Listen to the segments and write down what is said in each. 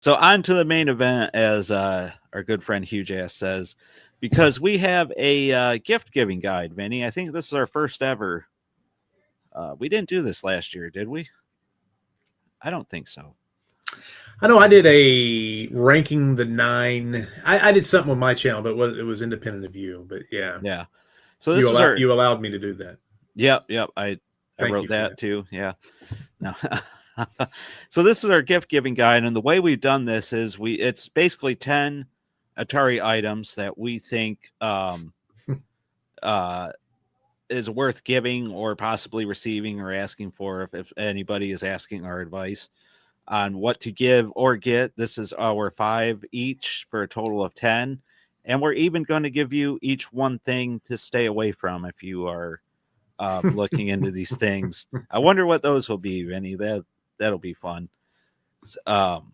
So on to the main event, as our good friend Hugh Jass says, because we have a gift giving guide, Vinny. I think this is our first ever. We didn't do this last year, did we? I don't think so. I know I did a ranking the nine. I did something with my channel, but it was independent of you. But yeah, Yeah. So this is our. you allowed me to do that. Yep. I Thank wrote you for that that. too. Yeah. No. So this is our gift giving guide, and the way we've done this is it's basically 10 Atari items that we think uh is worth giving or possibly receiving or asking for if anybody is asking our advice on what to give or get. This is our 5 each for a total of 10. And we're even going to give you each one thing to stay away from if you are looking into these things. I wonder what those will be, Vinny. That'll be fun. Um,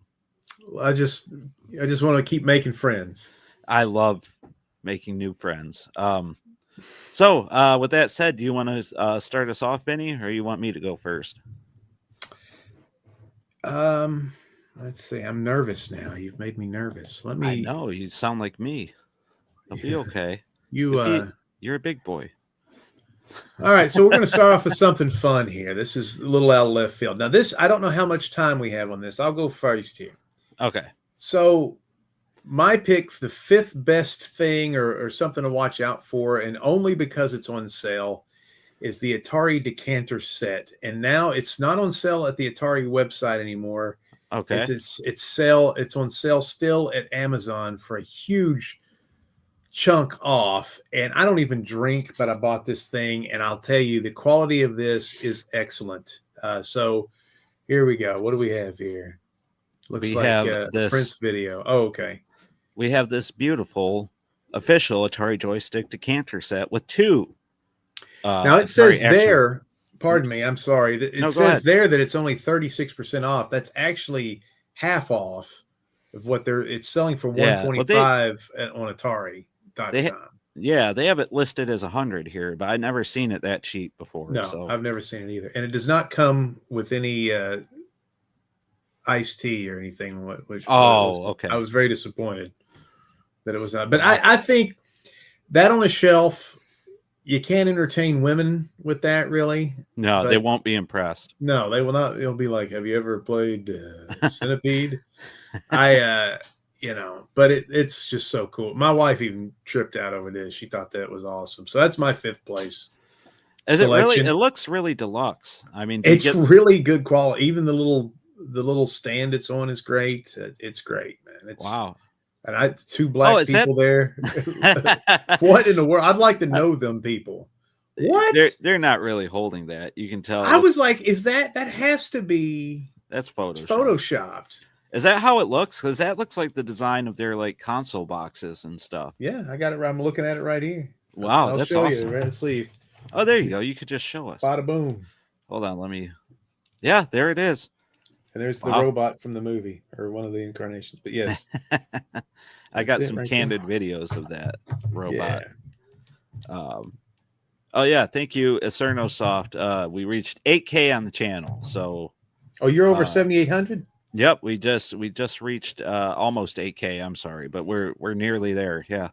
I just want to keep making friends. I love making new friends. So with that said, do you want to start us off, Vinny, or you want me to go first? Um, let's see. I'm nervous now. You've made me nervous. Let I me. know you sound like me. It'll be okay. You. You'll be. You're a big boy. All right. So we're going to start off with something fun here. This is a little out of left field. Now, this I don't know how much time we have on this. I'll go first here. Okay. So my pick for the fifth best thing or something to watch out for, and only because it's on sale, is the Atari decanter set. And now it's not on sale at the Atari website anymore. Okay. It's on sale still at Amazon for a huge chunk off. And I don't even drink, but I bought this thing, and I'll tell you the quality of this is excellent. So here we go. What do we have here? Looks We like have a this. Prince video. Oh, okay. We have this beautiful official Atari joystick decanter set with two. Now it Atari says action. there, pardon me, I'm sorry. It No, go says ahead. there that it's only 36% off. That's actually half off of what it's selling for Yeah. Well, they 125 on they Atari.com. yeah, they have it listed as 100 here, but I've never seen it that cheap before. No, So I've never seen it either. And it does not come with any iced tea or anything, which was, oh, I okay. was very disappointed that it was not. But Wow. I think that on a shelf, you can't entertain women with that really. No, they But won't be impressed. no, they will not. It'll be like, have you ever played Centipede? I, but it's just so cool. My wife even tripped out over this. She thought that was awesome. So that's my fifth place Is it really? It selection. looks really deluxe. I mean, do you It's get? really good quality. Even the little stand it's on is great. It's great, man. Wow. And two Oh, black is that? people there. What in the world? I'd like to know them people. What? they're not really holding that. You can tell. I was like, is that has to be That's Photoshop. photoshopped? Is that how it looks? Because that looks like the design of their like console boxes and stuff. Yeah, I got it. I'm looking at it right here. Wow, I'll that's show you. awesome. Let's see. Oh, there you go. You could just show us. Bada boom. Hold on, let me. Yeah, there it is. And there's the Wow. robot from the movie, or one of the incarnations. But yes, I got it some right candid there. videos of that robot. Yeah. Oh yeah, thank you, Acerno Soft. We reached 8K on the channel, so Oh, you're over uh, 7,800. yep, we just reached almost 8K. I'm sorry, but we're nearly there. Yeah.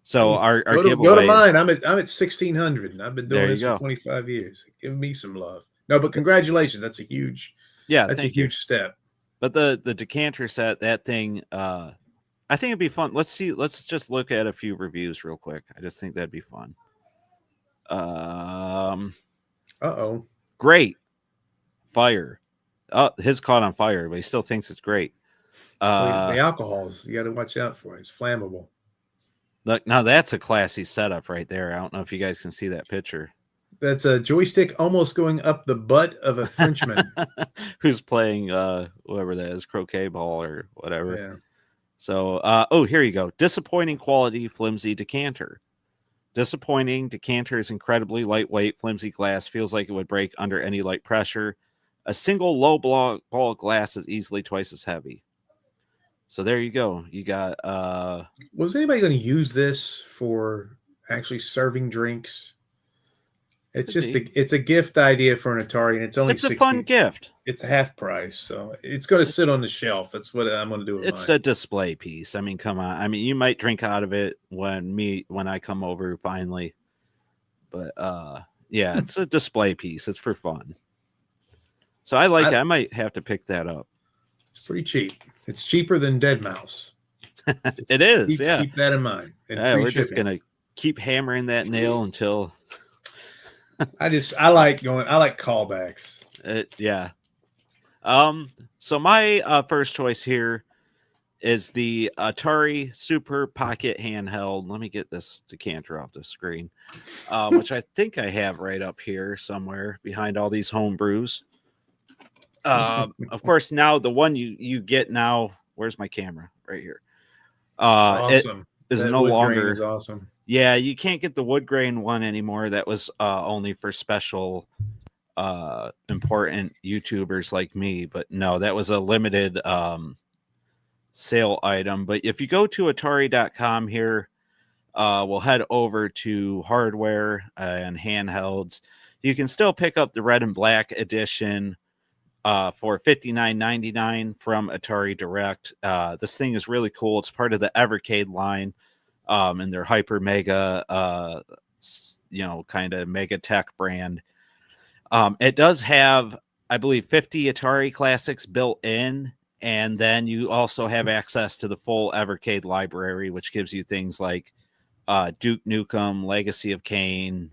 So Hey, our go to giveaway. mine. I'm at 1,600, and I've been There doing you this for go. 25 years. Give me some love. No, but congratulations. That's a huge Yeah, thank you. step. But the decanter set, that thing, I think it'd be fun. Let's see. Let's just look at a few reviews real quick. I just think that'd be fun. Uh-oh. Great. Fire. Oh, his caught on fire, but he still thinks it's great. Well, it's the alcohols. You got to watch out for it. It's flammable. Look, now that's a classy setup right there. I don't know if you guys can see that picture. That's a joystick almost going up the butt of a Frenchman. Who's playing whoever that is, croquet ball or whatever. Yeah. So here you go. Disappointing quality, flimsy decanter. Disappointing. Decanter is incredibly lightweight. Flimsy glass feels like it would break under any light pressure. A single low ball of glass is easily twice as heavy. So there you go. You got Was anybody going to use this for actually serving drinks? It's Could just be. it's a gift idea for an Atari, and it's only It's a fun 60. gift. It's half price, so it's going to It's sit on the shelf. That's what I'm going to do with it's mine. a display piece. I mean, come on. I mean, you might drink out of it when I come over finally. But yeah, it's a display piece. It's for fun. So I like it. I might have to pick that up. It's pretty cheap. It's cheaper than Dead Mouse. Just It is, yeah. keep that in mind. And Yeah, free we're just shipping. gonna keep hammering that nail until I like callbacks. yeah. So my first choice here is the Atari Super Pocket handheld. Let me get this decanter off the screen, which I think I have right up here somewhere behind all these home brews. Of course, now the one you get now. Where's my camera? Right here. It Awesome. is That no wood grain is longer. awesome. Yeah, you can't get the wood grain one anymore. That was only for special important YouTubers like me. But no, that was a limited sale item. But if you go to atari.com here, we'll head over to hardware and handhelds. You can still pick up the red and black edition for $59.99 from Atari Direct. This thing is really cool. It's part of the Evercade line, and their hyper mega, kind of mega tech brand. It does have, I believe, 50 Atari classics built in, and then you also have access to the full Evercade library, which gives you things like Duke Nukem, Legacy of Kain,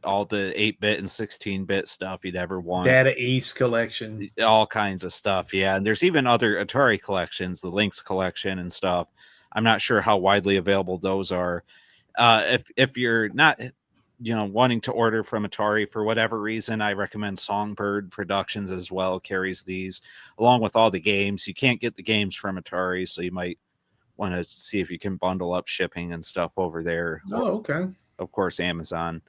all the 8-bit and 16-bit stuff you'd ever want. Data East collection. All kinds of stuff, yeah. And there's even other Atari collections, the Lynx collection and stuff. I'm not sure how widely available those are. If you're not, wanting to order from Atari for whatever reason, I recommend Songbird Productions as well. Carries these along with all the games. You can't get the games from Atari, so you might want to see if you can bundle up shipping and stuff over there. Or, Okay. of course, Amazon.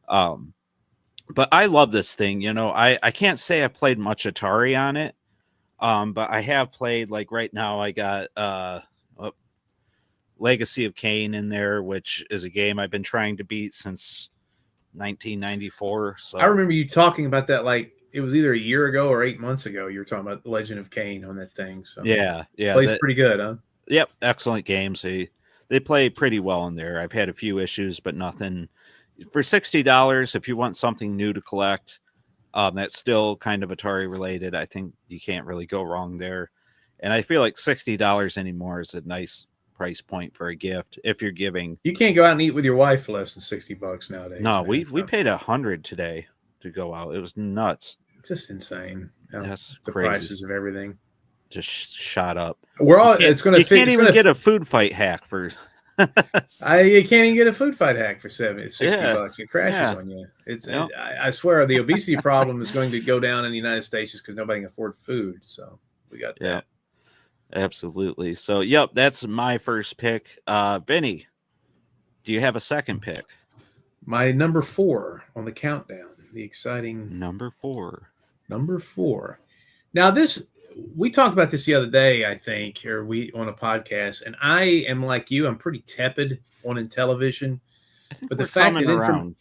But I love this thing. I can't say I played much Atari on it. But I have played, like right now I got Legacy of Kain in there, which is a game I've been trying to beat since 1994. So I remember you talking about that like it was either a year ago or 8 months ago. You were talking about the Legend of Kain on that thing. So yeah, plays pretty good, huh? Yep, excellent games. They play pretty well in there. I've had a few issues, but nothing. For $60, if you want something new to collect, that's still kind of Atari related, I think you can't really go wrong there. And I feel like $60 anymore is a nice price point for a gift if you're giving. You can't go out and eat with your wife for less than $60 nowadays. No, man, we paid $100 today to go out. It was nuts. Just insane. That's the crazy. Prices of everything Just shot up. We're all. It's going to. You can't even get a food fight hack for. You can't even get a food fight hack for $60. It crashes on you. I swear the obesity problem is going to go down in the United States just because nobody can afford food. So we got that. Absolutely. So, yep, that's my first pick. Vinny, do you have a second pick? My number 4 on the countdown. The exciting number 4. Now we talked about this the other day, I think, or we on a podcast, and I am like you. I'm pretty tepid on Intellivision, but the fact that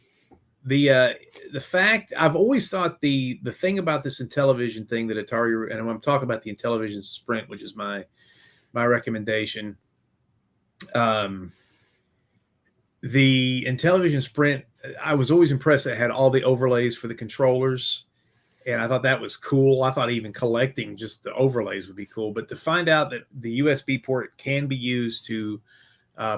the fact I've always thought the thing about this Intellivision thing that Atari, and I'm talking about the Intellivision Sprint, which is my recommendation. The Intellivision Sprint, I was always impressed that it had all the overlays for the controllers. And I thought that was cool. I thought even collecting just the overlays would be cool. But to find out that the USB port can be used to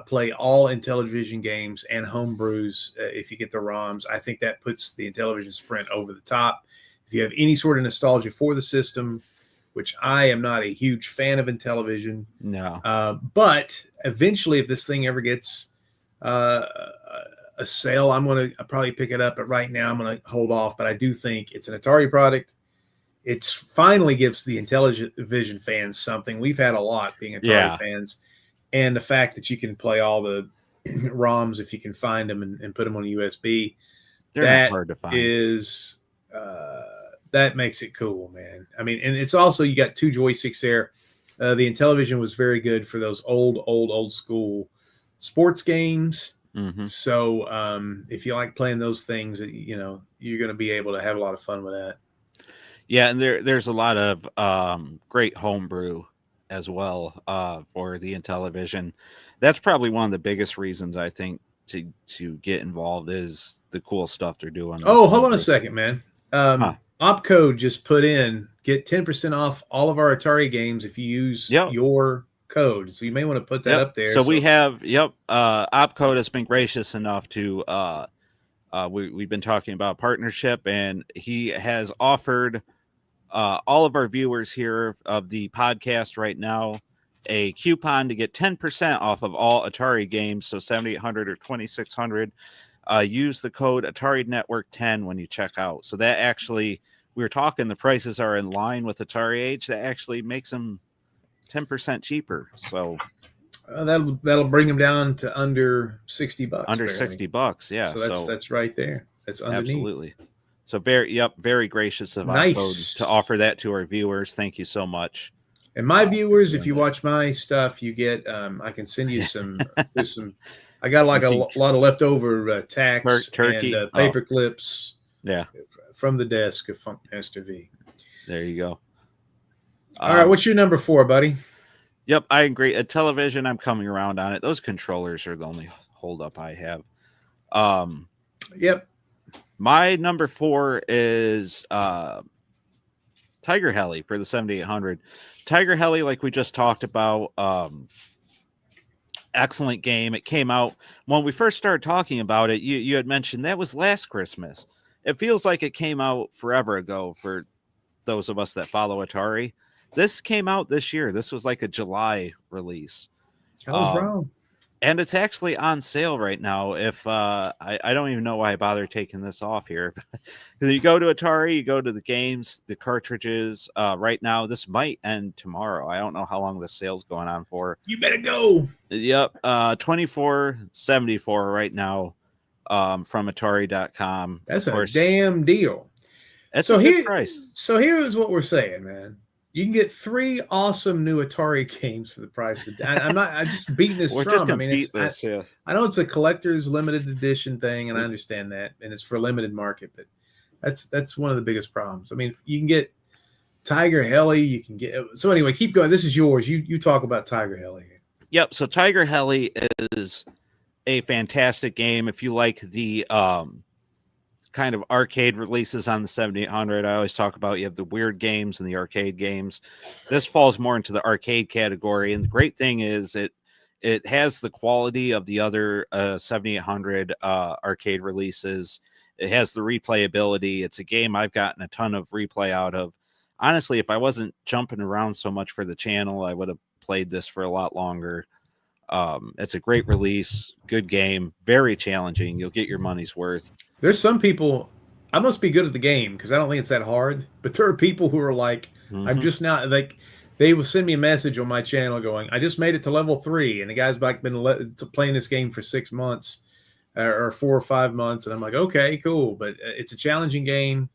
play all Intellivision games and homebrews if you get the ROMs, I think that puts the Intellivision Sprint over the top. If you have any sort of nostalgia for the system, which I am not a huge fan of Intellivision. No. But eventually, if this thing ever gets a sale, I'm going to probably pick it up, but right now I'm going to hold off. But I do think it's an Atari product. It finally gives the Intellivision fans something. We've had a lot being Atari fans, and the fact that you can play all the ROMs if you can find them and put them on a USB. They're not hard to find. That makes it cool, man. I mean, and it's also, you got 2 joysticks there. The Intellivision was very good for those old school sports games. Mm-hmm. So if you like playing those things, you're going to be able to have a lot of fun with that. Yeah, and there's a lot of great homebrew as well for the Intellivision. That's probably one of the biggest reasons I think to get involved is the cool stuff they're doing with Oh, hold on a homebrew. second, man. Huh. Opcode just put in get 10% off all of our Atari games if you use Yep. your code. So you may want to put that Yep. up there. So we So have Opcode has been gracious enough to we've been talking about partnership, and he has offered all of our viewers here of the podcast right now a coupon to get 10% off of all Atari games, so 7800 or 2600. Use the code Atari Network 10 when you check out. So that actually, we were talking, the prices are in line with Atari Age. That actually makes them 10% cheaper. So that'll bring them down to under $60 under barely. $60. Yeah. So that's right there. That's underneath. Absolutely. So very gracious of Opcode to Nice. offer that to our viewers. Thank you so much. And my For viewers, if doing you that. watch my stuff, you get I can send you some. There's some. I got like You a see lot of leftover tacks and turkey. Oh, paper clips yeah. from the desk of Funkmaster V. There you go. All right, what's your number 4, buddy? Yep, I agree. A television, I'm coming around on it. Those controllers are the only holdup I have. Yep. My number 4 is Tiger Heli for the 7800. Tiger Heli, like we just talked about, excellent game. It came out when we first started talking about it. You had mentioned that was last Christmas. It feels like it came out forever ago for those of us that follow Atari. This came out this year. This was like a July release. I was wrong. And it's actually on sale right now. If I don't even know why I bothered taking this off here. You go to Atari, you go to the games, the cartridges. Right now, this might end tomorrow. I don't know how long this sale's going on for. You better go. Yep, $24.74 right now from Atari.com. That's Of a course, damn deal. it's a good price. So here's what we're saying, man. You can get 3 awesome new Atari games for the price of. I'm just beating this We're drum. just I mean, beat this. Yeah. I know it's a collector's limited edition thing, and I understand that, and it's for a limited market. But that's one of the biggest problems. I mean, you can get Tiger Heli. You can get. So anyway, keep going. This is yours. You talk about Tiger Heli. Yep. So Tiger Heli is a fantastic game. If you like the kind of arcade releases on the 7800, I always talk about you have the weird games and the arcade games. This falls more into the arcade category, and the great thing is it has the quality of the other 7800 arcade releases. It has the replayability. It's a game I've gotten a ton of replay out of. Honestly, if I wasn't jumping around so much for the channel, I would have played this for a lot longer. It's a great release, good game, very challenging. You'll get your money's worth. There's some people. I must be good at the game because I don't think it's that hard. But there are people who are like, I'm just not like. They will send me a message on my channel going, I just made it to level 3, and the guy's like been playing this game for 6 months or 4 or 5 months, and I'm like, okay, cool, but it's a challenging game.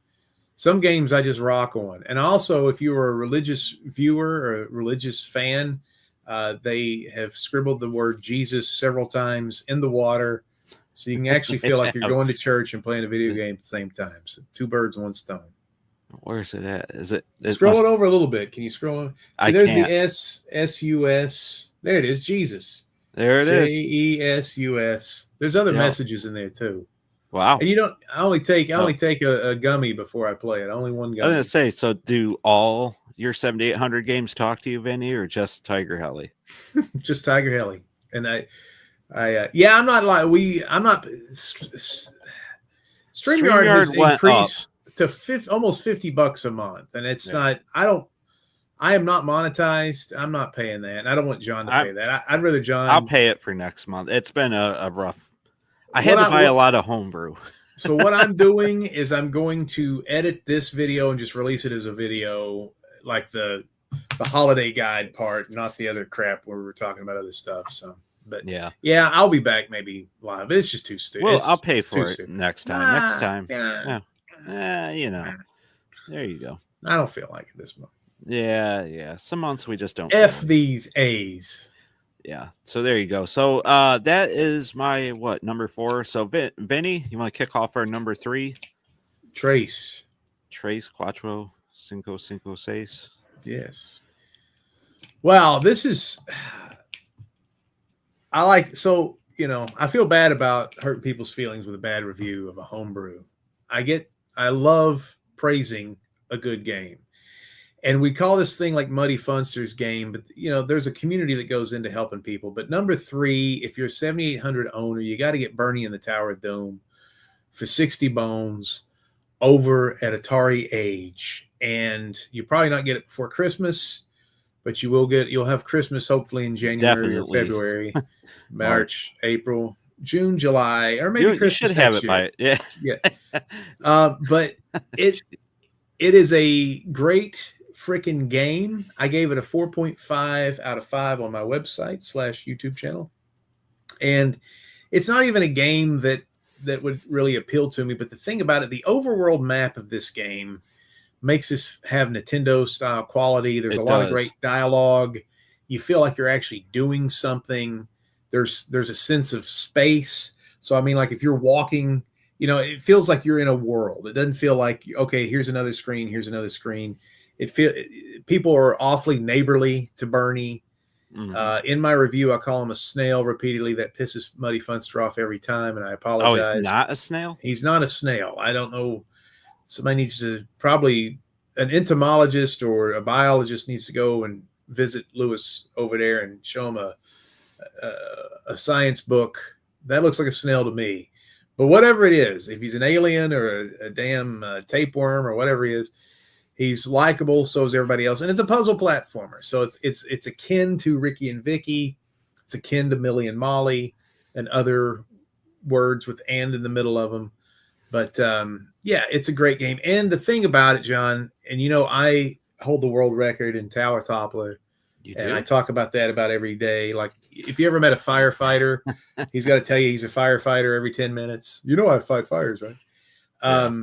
Some games I just rock on, and also if you are a religious viewer or a religious fan, they have scribbled the word Jesus several times in the water, so you can actually feel like you're going to church and playing a video game at the same time. So 2 birds, 1 stone. Where's it at? Is it? Scroll it over a little bit. Can you scroll over? See, there's can't. the S-U-S. There it is, Jesus. There it is. J-E-S-U-S. There's other messages in there too. Wow. And you don't. I only take a gummy before I play it. Only one gummy. I was gonna say. So, do all your 7800 games talk to you, Vinny, or just Tiger Heli? Just Tiger Heli. And yeah, I'm not like I'm not. StreamYard has increased to almost $50 a month, and it's not. I am not monetized. I'm not paying that. And I don't want John to pay that. I'd rather John. I'll pay it for next month. It's been a rough. I had to buy a lot of homebrew. So what I'm doing is I'm going to edit this video and just release it as a video, like the holiday guide part, not the other crap where we're talking about other stuff. So, but yeah, I'll be back maybe live. But it's just too stupid. Well, I'll pay for it next time. Yeah. There you go. I don't feel like it this month. Yeah. Some months we just don't. F these A's. Yeah. So there you go. So that is my number 4. So Vinny, you want to kick off our number 3? Trace. Tres, cuatro, cinco, cinco, seis. Yes. Well, this is I like so I feel bad about hurting people's feelings with a bad review of a homebrew. I love praising a good game. And we call this thing like Muddy Funster's game, but there's a community that goes into helping people. But number 3, if you're a 7800 owner, you got to get Bernie in the Tower of Doom for 60 bones over at Atari Age. And you probably not get it before Christmas, but you'll have Christmas hopefully in January or Definitely February, March. March, April, June, July, or maybe You should Christmas have next it by year. it. Yeah. Yeah. But it is a great freaking game. I gave it a 4.5 out of 5 on my website / YouTube channel. And it's not even a game that would really appeal to me. But the thing about it, the overworld map of this game makes this have Nintendo style quality. There's a It lot of does. great dialogue. You feel like you're actually doing something. There's a sense of space. So I mean, like if you're walking, it feels like you're in a world. It doesn't feel like, okay, here's another screen, here's another screen. People are awfully neighborly to Bernie. Mm-hmm. In my review, I call him a snail repeatedly. That pisses Muddy Funster off every time, and I Oh, he's apologize. not a snail? He's not a snail. I don't know. Somebody needs to probably an entomologist or a biologist needs to go and visit Lewis over there and show him a science book. That looks like a snail to me. But whatever it is, if he's an alien or a damn tapeworm or whatever he is, he's likable. So is everybody else, and it's a puzzle platformer. So it's akin to Ricky and Vicky. It's akin to Millie and Molly, and other words with "and" in the middle of them. But yeah, it's a great game. And the thing about it, John, and I hold the world record in Tower Toppler, You and I do? talk about that about every day. Like if you ever met a firefighter, he's got to tell you he's a firefighter every 10 minutes. I fight fires, right? Yeah.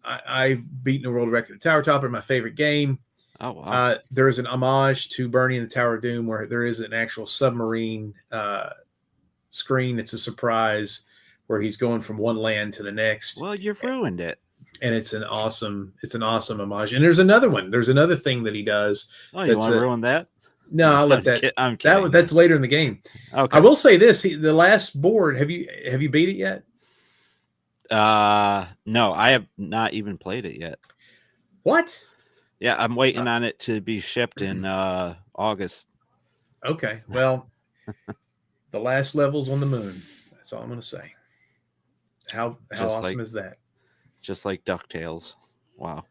I've beaten the world record. Tower Toppler, my favorite game. Oh, wow. There is an homage to Bernie and the Tower of Doom where there is an actual submarine screen. It's a surprise where he's going from one land to the next. Well, you've ruined it. And it's an awesome homage. And there's another one. There's another thing that he does. Oh, you want to ruin that? No, I'll let that. I'm kidding. That's later in the game. Okay. I will say this: the last board. Have you beat it yet? No, I have not even played it yet. What? Yeah, I'm waiting on it to be shipped in August. Okay. Well, the last level's on the moon. That's all I'm going to say. How awesome is that? Just like DuckTales. Wow.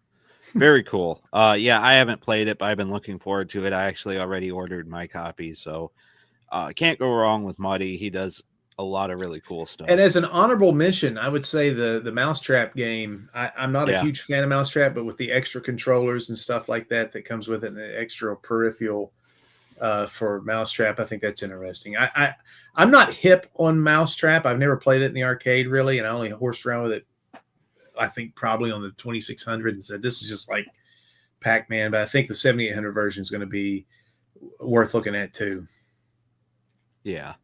Very cool. Yeah, I haven't played it, but I've been looking forward to it. I actually already ordered my copy, so can't go wrong with Muddy. He does a lot of really cool stuff. And as an honorable mention, I would say the Mousetrap game. I'm not a huge fan of Mousetrap, but with the extra controllers and stuff like that comes with it, and the extra peripheral for Mousetrap, I think that's interesting. I'm not hip on Mousetrap. I've never played it in the arcade really, and I only horsed around with it. I think probably on the 2600 and said this is just like Pac-Man, but I think the 7800 version is going to be worth looking at too. Yeah.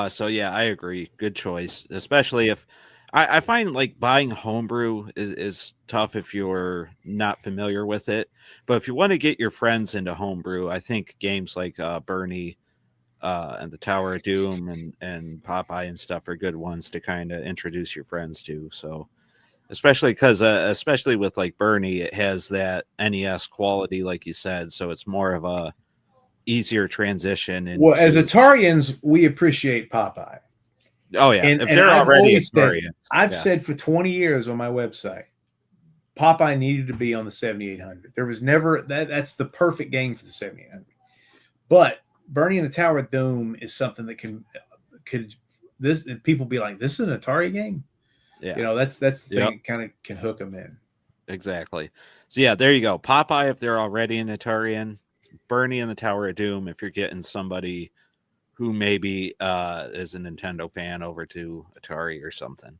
So yeah, I agree. Good choice, especially if I find like buying homebrew is tough if you're not familiar with it. But if you want to get your friends into homebrew, I think games like Bernie and the Tower of Doom and Popeye and stuff are good ones to kind of introduce your friends to. So especially because especially with like Bernie, it has that NES quality, like you said, so it's more of a easier transition. Well, as Atarians, we appreciate Popeye. Oh yeah, and, if and they're I've already always said, Atarian, I've said for 20 years on my website, Popeye needed to be on the 7800. There was never that's the perfect game for the 7800. But Bernie and the Tower of Doom is something that could this people be like, this is an Atari game. Yeah, that's the thing that kind of can hook them in. Exactly. So yeah, there you go. Popeye if they're already an Atarian, Bernie and the Tower of Doom if you're getting somebody who maybe is a Nintendo fan over to Atari or something.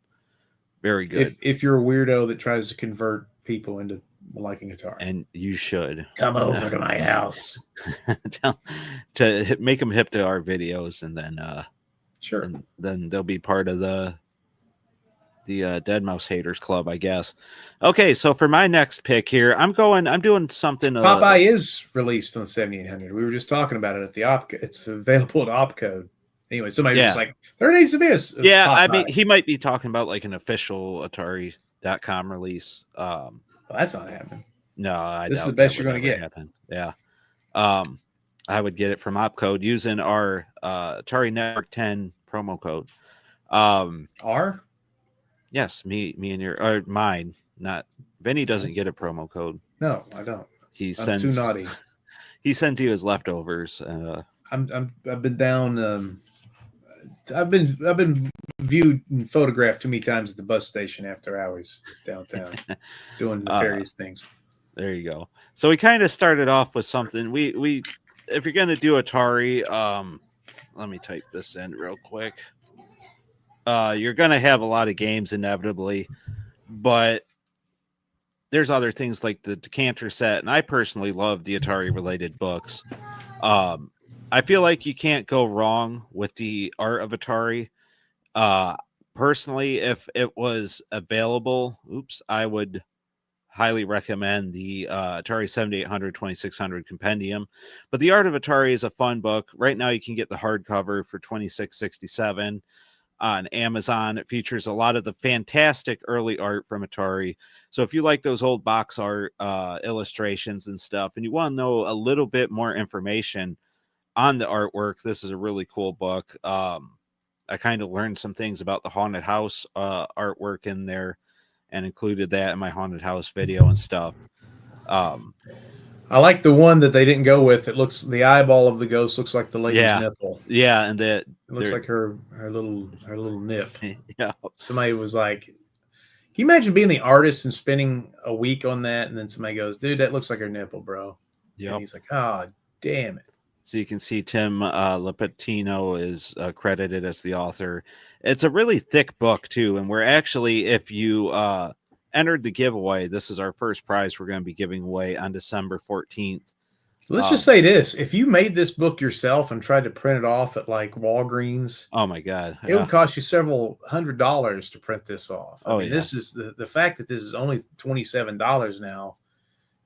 Very good. If you're a weirdo that tries to convert people into liking Atari. and you should Come over to my house. make them hip to our videos, Sure. and then they'll be part of the Dead Mouse Haters Club, I guess. Okay, so for my next pick here, I'm doing something. Popeye is released on the 7800. We were just talking about it at the Opcode. It's available at Opcode. Anyway, somebody was just like, there needs to be a yeah. Popeye. I mean, he might be talking about like an official Atari.com release. Well, that's not happening. No, this is the best you're going to get. Happen. Yeah. I would get it from Opcode using our Atari Network 10 promo code. R? Yes, me and or mine. Not Vinny doesn't get a promo code. No, I don't. I'm too naughty. He sends you his leftovers. I've been down. I've been viewed and photographed too many times at the bus station after hours downtown, doing nefarious things. There you go. So we kind of started off with something. We if you're gonna do Atari, let me type this in real quick. You're gonna have a lot of games inevitably, but there's other things like the decanter set, and I personally love the Atari related books. I feel like you can't go wrong with the art of Atari. Personally, if it was available, I would highly recommend the Atari 7800 2600 compendium. But the Art of Atari is a fun book. Right now you can get the hardcover for $26.67 on Amazon. It features a lot of the fantastic early art from Atari. So if you like those old box art illustrations and stuff, and you want to know a little bit more information on the artwork, this is a really cool book. I kind of learned some things about the haunted house artwork in there, and included that in my haunted house video and stuff. I like the one that they didn't go with. It looks, the eyeball of the ghost looks like the lady's nipple. Yeah, and that it looks like her little nip. Yeah. Somebody was like, can you imagine being the artist and spending a week on that, and then somebody goes, dude, that looks like her nipple, bro. Yeah. And he's like, oh, damn it. So you can see Tim Lipatino is credited as the author. It's a really thick book too, and we're actually, if you entered the giveaway, this is our first prize we're going to be giving away on December 14th. Let's just say this: if you made this book yourself and tried to print it off at like Walgreens, oh my god, it would cost you several $100s to print this off. I mean, this is the fact that this is only $27 now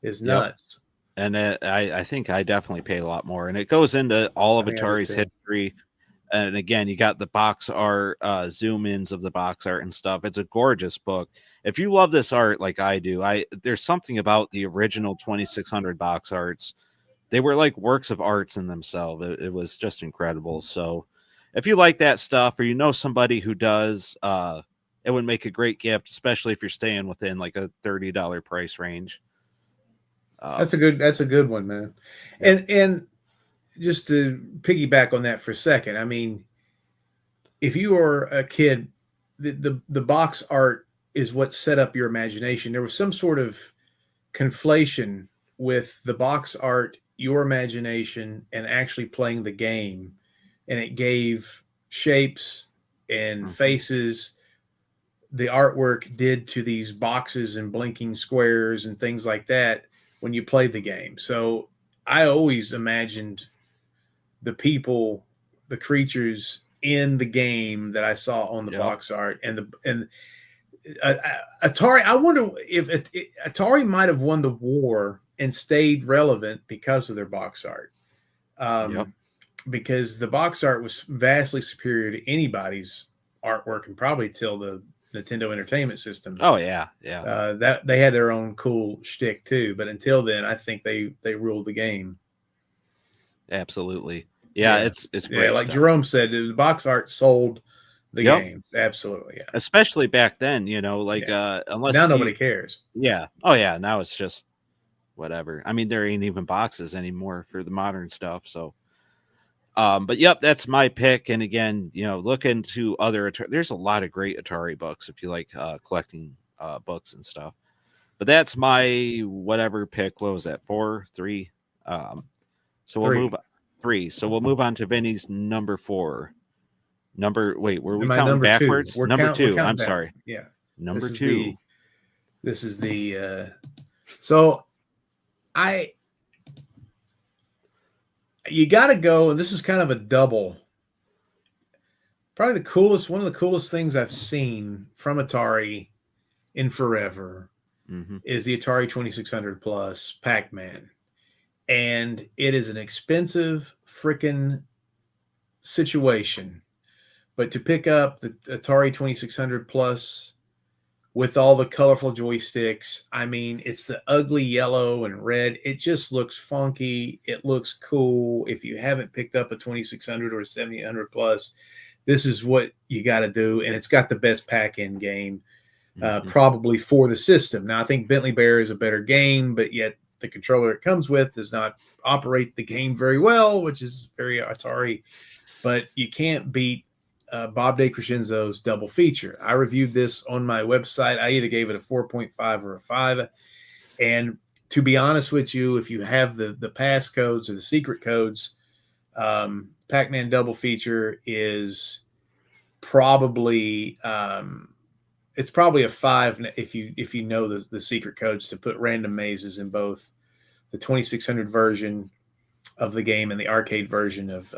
is nuts. And I think I definitely paid a lot more, and it goes into all of Atari's history. And again, you got the box art, zoom ins of the box art and stuff. It's a gorgeous book. If you love this art like I do, there's something about the original 2600 box arts. They were like works of arts in themselves. It was just incredible. So if you like that stuff, or you know somebody who does, it would make a great gift, especially if you're staying within like a $30 price range. That's a good one, man. Yeah. And just to piggyback on that for a second, I mean, if you are a kid, the box art is what set up your imagination. There was some sort of conflation with the box art, your imagination, and actually playing the game, and it gave shapes and faces. The artwork did to these boxes and blinking squares and things like that when you played the game. So I always imagined the people, the creatures in the game that I saw on the box art, and Atari. I wonder if Atari might have won the war and stayed relevant because of their box art. Because the box art was vastly superior to anybody's artwork, and probably till the Nintendo Entertainment System. Oh yeah. That they had their own cool shtick too, but until then, I think they ruled the game. Absolutely. Yeah, it's great. Yeah, like stuff. Jerome said, the box art sold the games. Absolutely, yeah. Especially back then, unless now nobody cares. Yeah. Oh yeah, now it's just whatever. I mean, there ain't even boxes anymore for the modern stuff. So but yep, that's my pick. And again, look into other there's a lot of great Atari books if you like collecting books and stuff. But that's my whatever pick. What was that? 4, 3? So we'll move 3. So we'll move on to Vinny's number 4. Were we counting backwards? Number 2. I'm sorry. Yeah. Number 2. This is the So I you got to go. This is kind of a double. Probably one of the coolest things I've seen from Atari in forever Mm-hmm. is the Atari 2600 Plus Pac-Man. And it is an expensive freaking situation. But to pick up the Atari 2600 Plus with all the colorful joysticks, I mean, it's the ugly yellow and red. It just looks funky. It looks cool. If you haven't picked up a 2600 or 7800 Plus, this is what you got to do. And it's got the best pack-in game. Mm-hmm. Probably for the system. Now, I think Bentley Bear is a better game, but yet the controller it comes with does not operate the game very well, which is very Atari. But you can't beat Bob DeCrescenzo's double feature. I reviewed this on my website. I either gave it a 4.5 or a 5. And to be honest with you, if you have the passcodes or the secret codes, Pac-Man double feature is probably it's probably a 5 if you know the secret codes to put random mazes in both the 2600 version of the game and the arcade version of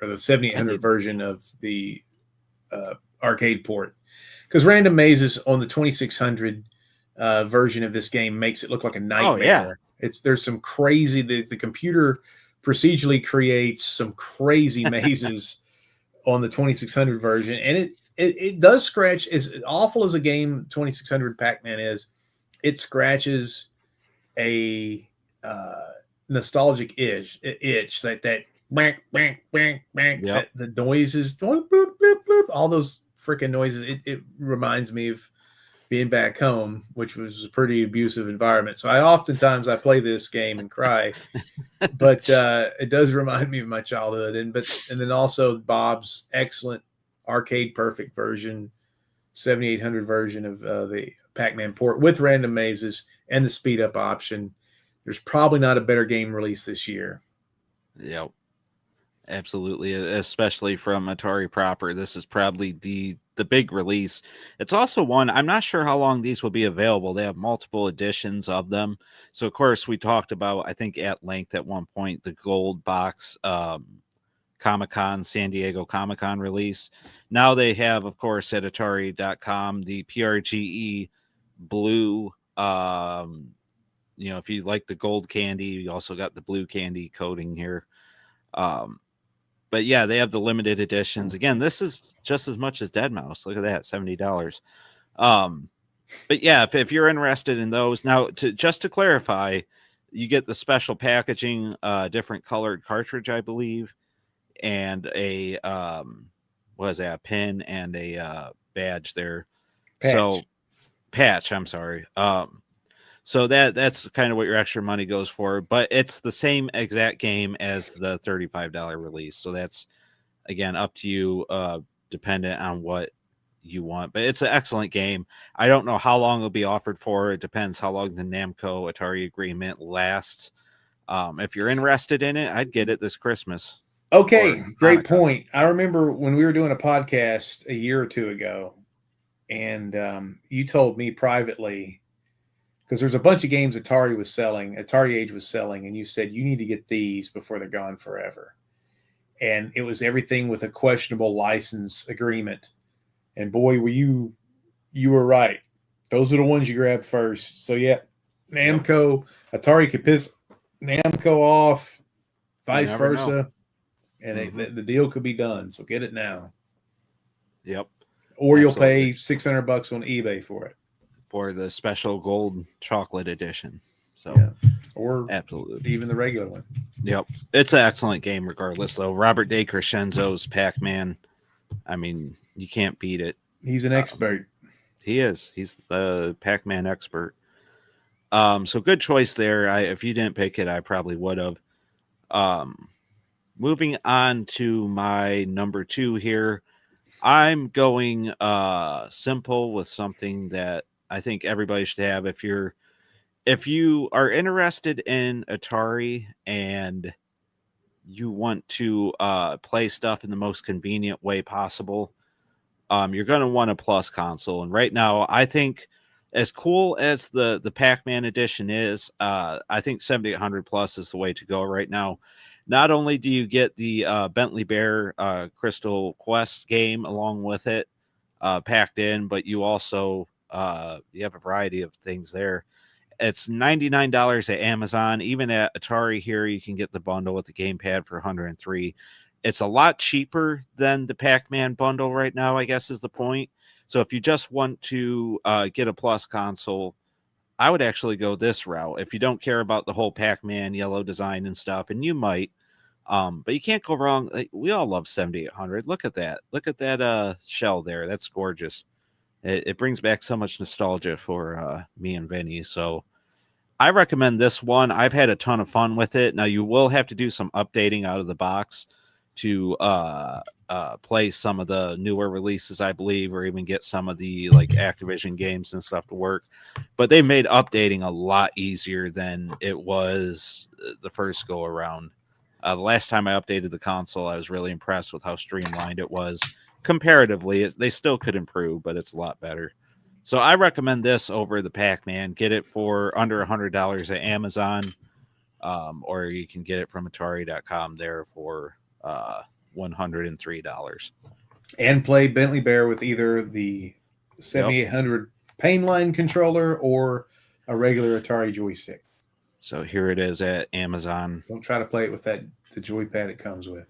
or the 7800 version of the arcade port, because random mazes on the 2600 version of this game makes it look like a nightmare. There's some crazy the computer procedurally creates some crazy mazes on the 2600 version, and it does scratch. As awful as a game 2600 Pac-Man is, it scratches a nostalgic itch that bang, bang, bang, bang, Yep. that the noises, bloop, bloop, bloop, all those freaking noises. It reminds me of being back home, which was a pretty abusive environment. So I play this game and cry, but it does remind me of my childhood. And then also Bob's excellent arcade perfect version, 7800 version of the Pac-Man port with random mazes and the speed up option. There's probably not a better game released this year. Yep. Absolutely, especially from Atari proper. This is probably the big release. It's also one I'm not sure how long these will be available. They have multiple editions of them. So of course we talked about, I think at length at one point, the gold box Comic-Con, San Diego Comic-Con release. Now they have, of course, at Atari.com the PRGE blue. If you like the gold candy, you also got the blue candy coating here. But yeah, they have the limited editions. Again, this is just as much as Dead Mouse. Look at that, $70. But yeah, if you're interested in those, now to clarify, you get the special packaging, different colored cartridge, I believe, and a what is that? A pin and a badge there. So patch. I'm sorry. So that's kind of what your extra money goes for, but it's the same exact game as the $35 release. So that's again up to you, dependent on what you want. But it's an excellent game. I don't know how long it'll be offered for. It depends how long the Namco Atari agreement lasts. If you're interested in it, I'd get it this Christmas. Okay, great point. I remember when we were doing a podcast a year or two ago, and you told me privately, because there's a bunch of games Atari Age was selling, and you said you need to get these before they're gone forever. And it was everything with a questionable license agreement. And boy, you were right. Those are the ones you grab first. So yeah, Namco, Atari could piss Namco off, vice versa, and the deal could be done. So get it now. Yep. Or you'll pay $600 on eBay for it. For the special gold chocolate edition. So or absolutely even the regular one. Yep. It's an excellent game regardless though. Robert DeCrescenzo's Pac-Man. I mean, you can't beat it. He's an expert. He is. He's the Pac-Man expert. So good choice there. If you didn't pick it, I probably would have. Moving on to my number 2 here. I'm going simple with something that I think everybody should have. If you are interested in Atari and you want to play stuff in the most convenient way possible, you're going to want a Plus console. And right now, I think as cool as the Pac-Man edition is, I think 7800 plus is the way to go right now. Not only do you get the Bentley Bear Crystal Quest game along with it packed in, but you also you have a variety of things there. It's $99 at Amazon. Even at Atari here, you can get the bundle with the gamepad for 103. It's a lot cheaper than the Pac-Man bundle right now, I guess is the point. So if you just want to get a Plus console, I would actually go this route. If you don't care about the whole Pac-Man yellow design and stuff, and you might, but you can't go wrong. Like, we all love 7800. Look at that. Look at that shell there. That's gorgeous. It brings back so much nostalgia for me and Vinny. So I recommend this one. I've had a ton of fun with it. Now you will have to do some updating out of the box to play some of the newer releases, I believe, or even get some of the like Activision games and stuff to work. But they made updating a lot easier than it was the first go around. The last time I updated the console, I was really impressed with how streamlined it was. Comparatively, they still could improve, but it's a lot better. So I recommend this over the Pac-Man. Get it for under $100 at Amazon, or you can get it from Atari.com there for $103. And play Bentley Bear with either the 7800 Painline controller or a regular Atari joystick. So here it is at Amazon. Don't try to play it with the joypad it comes with.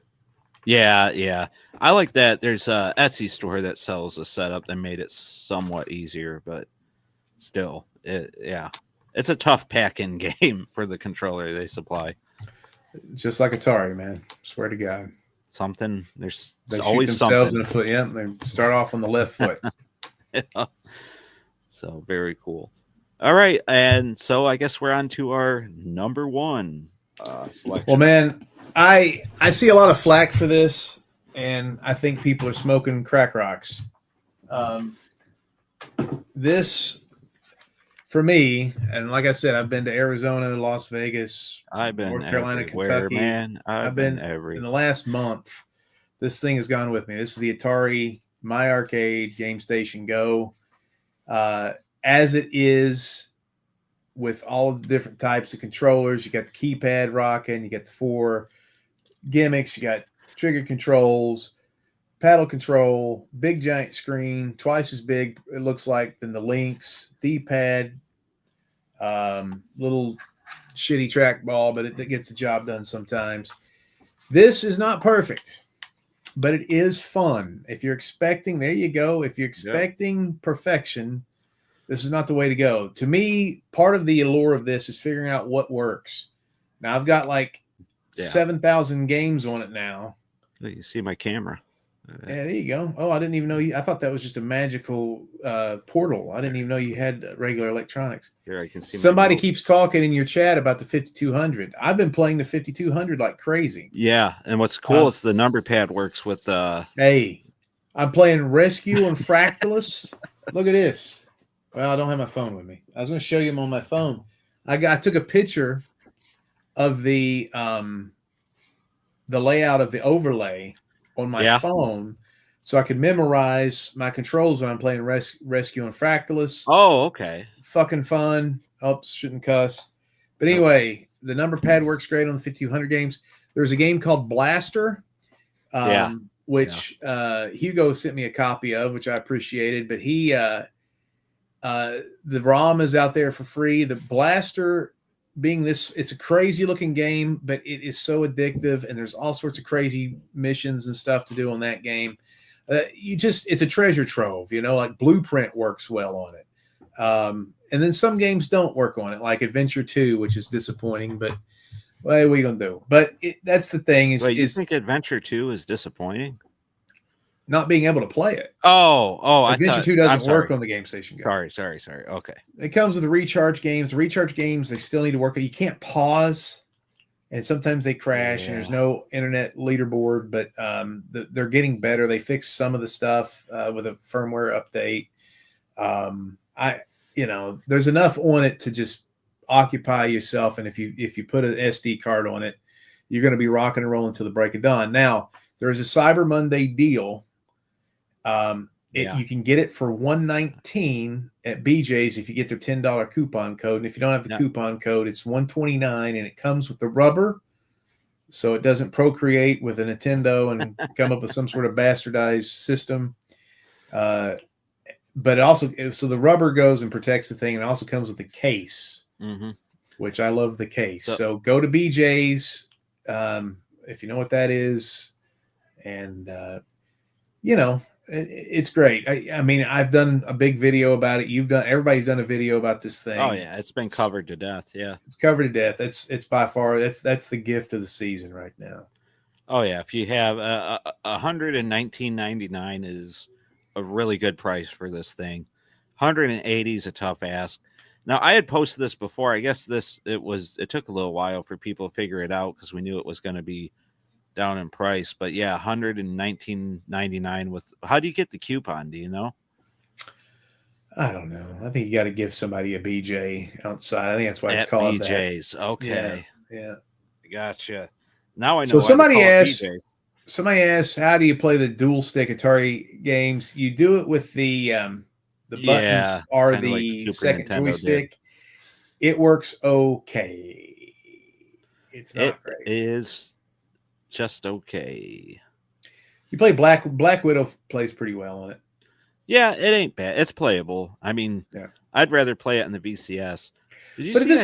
Yeah. I like that. There's a Etsy store that sells a setup that made it somewhat easier, but still, it's a tough pack-in game for the controller they supply. Just like Atari, man. Swear to God. There's they always shoot themselves something. in the foot. Yeah, they start off on the left foot. Yeah. So very cool. All right, and so I guess we're on to our number one selection. Well, man, I see a lot of flack for this, and I think people are smoking crack rocks. This, for me, and like I said, I've been to Arizona, Las Vegas, I've been North Carolina, everywhere, Kentucky. man. I've been in the last month. This thing has gone with me. This is the Atari My Arcade Game Station Go. As it is with all the different types of controllers, you got the keypad rocking, you got the 4 gimmicks, you got trigger controls, paddle control, big giant screen, twice as big it looks like than the Lynx, D-pad, little shitty trackball, but it gets the job done sometimes. This is not perfect, but it is fun. If you're expecting, there you go. If you're expecting perfection, this is not the way to go. To me, part of the allure of this is figuring out what works. Now, I've got like 7,000 games on it now. You see my camera. Yeah, there you go. Oh, I didn't even know I thought that was just a magical portal. I didn't even know you had regular electronics. Here, I can see. Somebody keeps talking in your chat about the 5200. I've been playing the 5200 like crazy. Yeah, and what's cool is the number pad works with Hey, I'm playing Rescue and Fractalus. Look at this. Well, I don't have my phone with me. I was going to show you them on my phone. I took a picture of the layout of the overlay on my phone so I could memorize my controls when I'm playing Rescue and Fractalus. Oh, okay. Fucking fun. Oops, shouldn't cuss. But anyway, the number pad works great on the 5200 games. There's a game called Blaster, which Hugo sent me a copy of, which I appreciated. But the ROM is out there for free. The Blaster being this, it's a crazy looking game, but it is so addictive, and there's all sorts of crazy missions and stuff to do on that game. It's a treasure trove, like Blueprint works well on it. And then some games don't work on it, like Adventure 2, which is disappointing, but what are we going to do? But that's the thing. You think Adventure 2 is disappointing? Not being able to play it. Oh, Adventure 2 doesn't work on the Game Station Go. Sorry. Okay. It comes with the recharge games. The recharge games, they still need to work. You can't pause, and sometimes they crash, and there's no internet leaderboard, but they're getting better. They fixed some of the stuff with a firmware update. There's enough on it to just occupy yourself, and if you put an SD card on it, you're going to be rocking and rolling till the break of dawn. Now, there's a Cyber Monday deal. Yeah. You can get it for $119 at BJ's if you get their $10 coupon code. And if you don't have the Yeah. coupon code, it's $129, and it comes with the rubber, so it doesn't procreate with a Nintendo and come up with some sort of bastardized system. But it also, so the rubber goes and protects the thing, and it also comes with a case, Mm-hmm. which I love the case. So, So go to BJ's, if you know what that is, and it's great. I mean, I've done a big video about it. Everybody's done a video about this oh thing. yeah, it's been covered to death. Yeah. It's covered to death. It's by far that's the gift of the season right now. Oh yeah. If you have $119.99 is a really good price for this thing. 180 is a tough ask. Now I had posted this before. I guess it took a little while for people to figure it out because we knew it was going to be down in price. But yeah, 119.99 with. How do you get the coupon? Do you know? I don't know. I think you got to give somebody a BJ outside. I think that's why it's At called that. BJ's. Yeah, Okay. yeah. Gotcha. Now I So know why they call it BJ's. somebody asked, how do you play the dual stick Atari games? You do it with the Yeah, buttons are kind of like the Super second Nintendo did. joystick. It works okay. It's It not great. is just okay. You play Black Widow plays pretty well on it. Yeah, it ain't bad. It's playable. I mean, Yeah. I'd rather play it in the VCS. Did you But see? this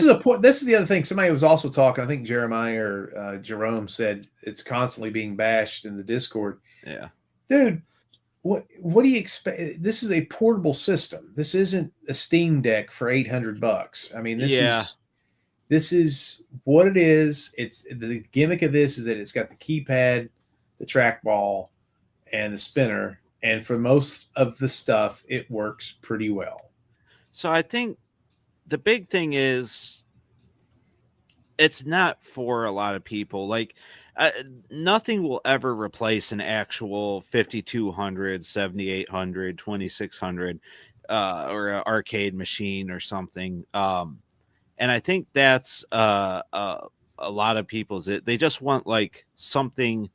is the other thing. Somebody was also talking. I think Jeremiah or Jerome said it's constantly being bashed in the Discord. Yeah, Dude, what do you expect? This is a portable system. This isn't a Steam Deck for $800. I mean, this is what it is. It's the gimmick of this is that it's got the keypad, the trackball, and the spinner. And for most of the stuff, it works pretty well. So I think the big thing is it's not for a lot of people. Like, nothing will ever replace an actual 5200, 7800, 2600, or an arcade machine or something. And I think that's a lot of people's. They just want like something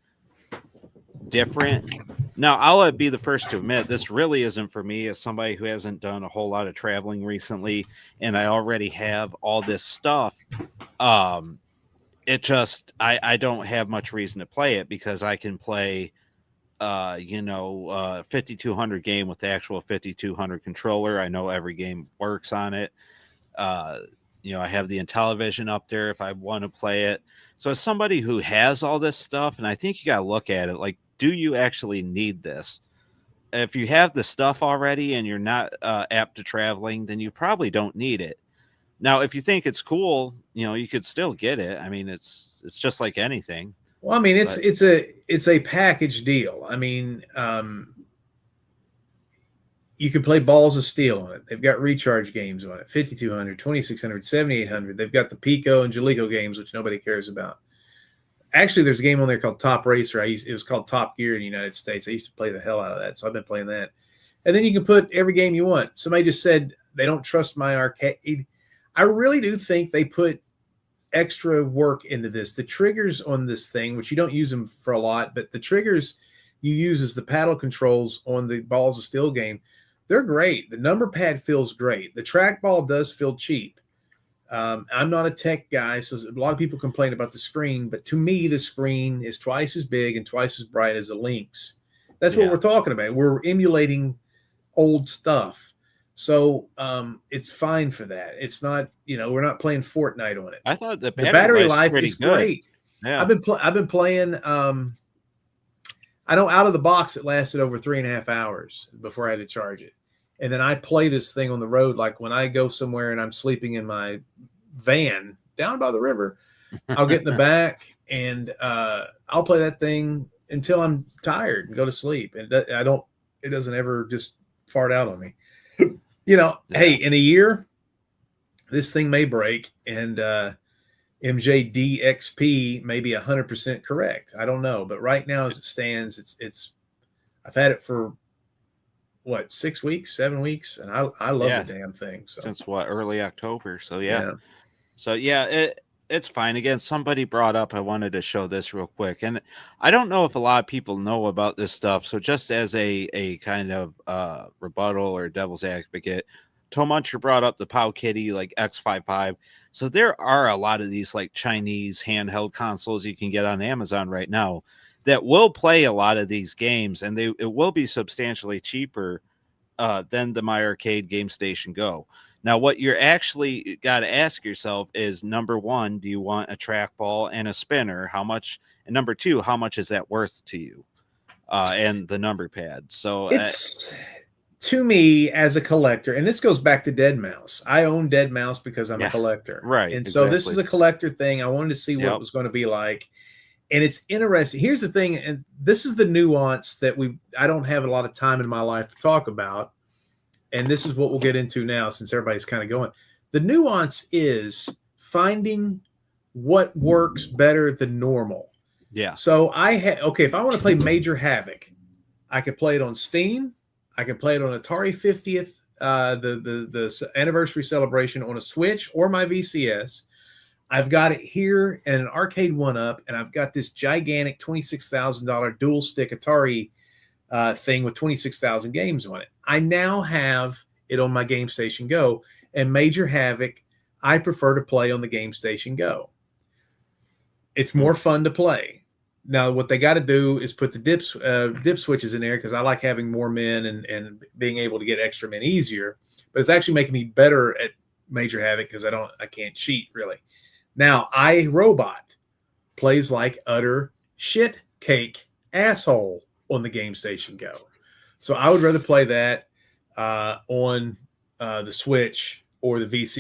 different. Now, I'll be the first to admit this really isn't for me as somebody who hasn't done a whole lot of traveling recently, and I already have all this stuff. It just I don't have much reason to play it because I can play 5200 game with the actual 5200 controller. I know every game works on it. uh I have the Intellivision up there if I want to play it. So as somebody who has all this stuff, and I think you got to look at it like, do you actually need this? If you have the stuff already and you're not apt to traveling, then you probably don't need it. Now, if you think it's cool, you could still get it. I mean, it's just like anything. Well, I mean, But it's a package deal. I mean, you can play Balls of Steel on it. They've got recharge games on it, 5200, 2600, 7800. They've got the Pico and Jaleco games, which nobody cares about. Actually, there's a game on there called Top Racer. It was called Top Gear in the United States. I used to play the hell out of that, so I've been playing that. And then you can put every game you want. Somebody just said they don't trust my arcade. I really do think they put extra work into this. The triggers on this thing, which you don't use them for a lot, but the triggers you use as the paddle controls on the Balls of Steel game, they're great. The number pad feels great. The trackball does feel cheap. I'm not a tech guy, so a lot of people complain about the screen, but to me, the screen is twice as big and twice as bright as a Lynx. That's what we're talking about. We're emulating old stuff. So it's fine for that. It's not, we're not playing Fortnite on it. I thought the battery life is great. Yeah. I've been playing. I know out of the box it lasted over 3.5 hours before I had to charge it. And then I play this thing on the road. Like when I go somewhere and I'm sleeping in my van down by the river, I'll get in the back and I'll play that thing until I'm tired and go to sleep. And it doesn't ever just fart out on me. Hey, in a year, this thing may break and MJDXP may be 100% correct. I don't know. But right now, as it stands, I've had it for 6 weeks, 7 weeks, and I love the damn thing. So since early October. So yeah. So yeah, it's fine. Again, somebody brought up, I wanted to show this real quick. And I don't know if a lot of people know about this stuff. So just as a kind of rebuttal or devil's advocate, Tomuncher brought up the Pow Kitty like X55. So there are a lot of these like Chinese handheld consoles you can get on Amazon right now that will play a lot of these games, and it will be substantially cheaper than the My Arcade Game Station Go. Now, what you're actually got to ask yourself is, number one, do you want a trackball and a spinner? How much? And number two, how much is that worth to you? And the number pad. So It's to me as a collector, and this goes back to Dead Mouse. I own Dead Mouse because I'm a yeah, collector, right, and so this is exactly. a collector thing. I wanted to see what it Yep. was going to be like, and it's interesting. Here's the thing, and this is the nuance that I don't have a lot of time in my life to talk about, and this is what we'll get into now since everybody's kind of going. The nuance is finding what works better than normal. Yeah. So okay, if I want to play Major Havoc, I could play it on Steam. I could play it on Atari 50th, the anniversary celebration on a Switch or my VCS. I've got it here in an arcade one-up, and I've got this gigantic $26,000 dual stick Atari thing with 26,000 games on it. I now have it on my Game Station Go, and Major Havoc, I prefer to play on the Game Station Go. It's more fun to play. Now, what they got to do is put the dip switches in there because I like having more men and being able to get extra men easier. But it's actually making me better at Major Havoc because I can't cheat really. Now, iRobot plays like utter shit cake asshole on the Game Station Go. So I would rather play that on the Switch or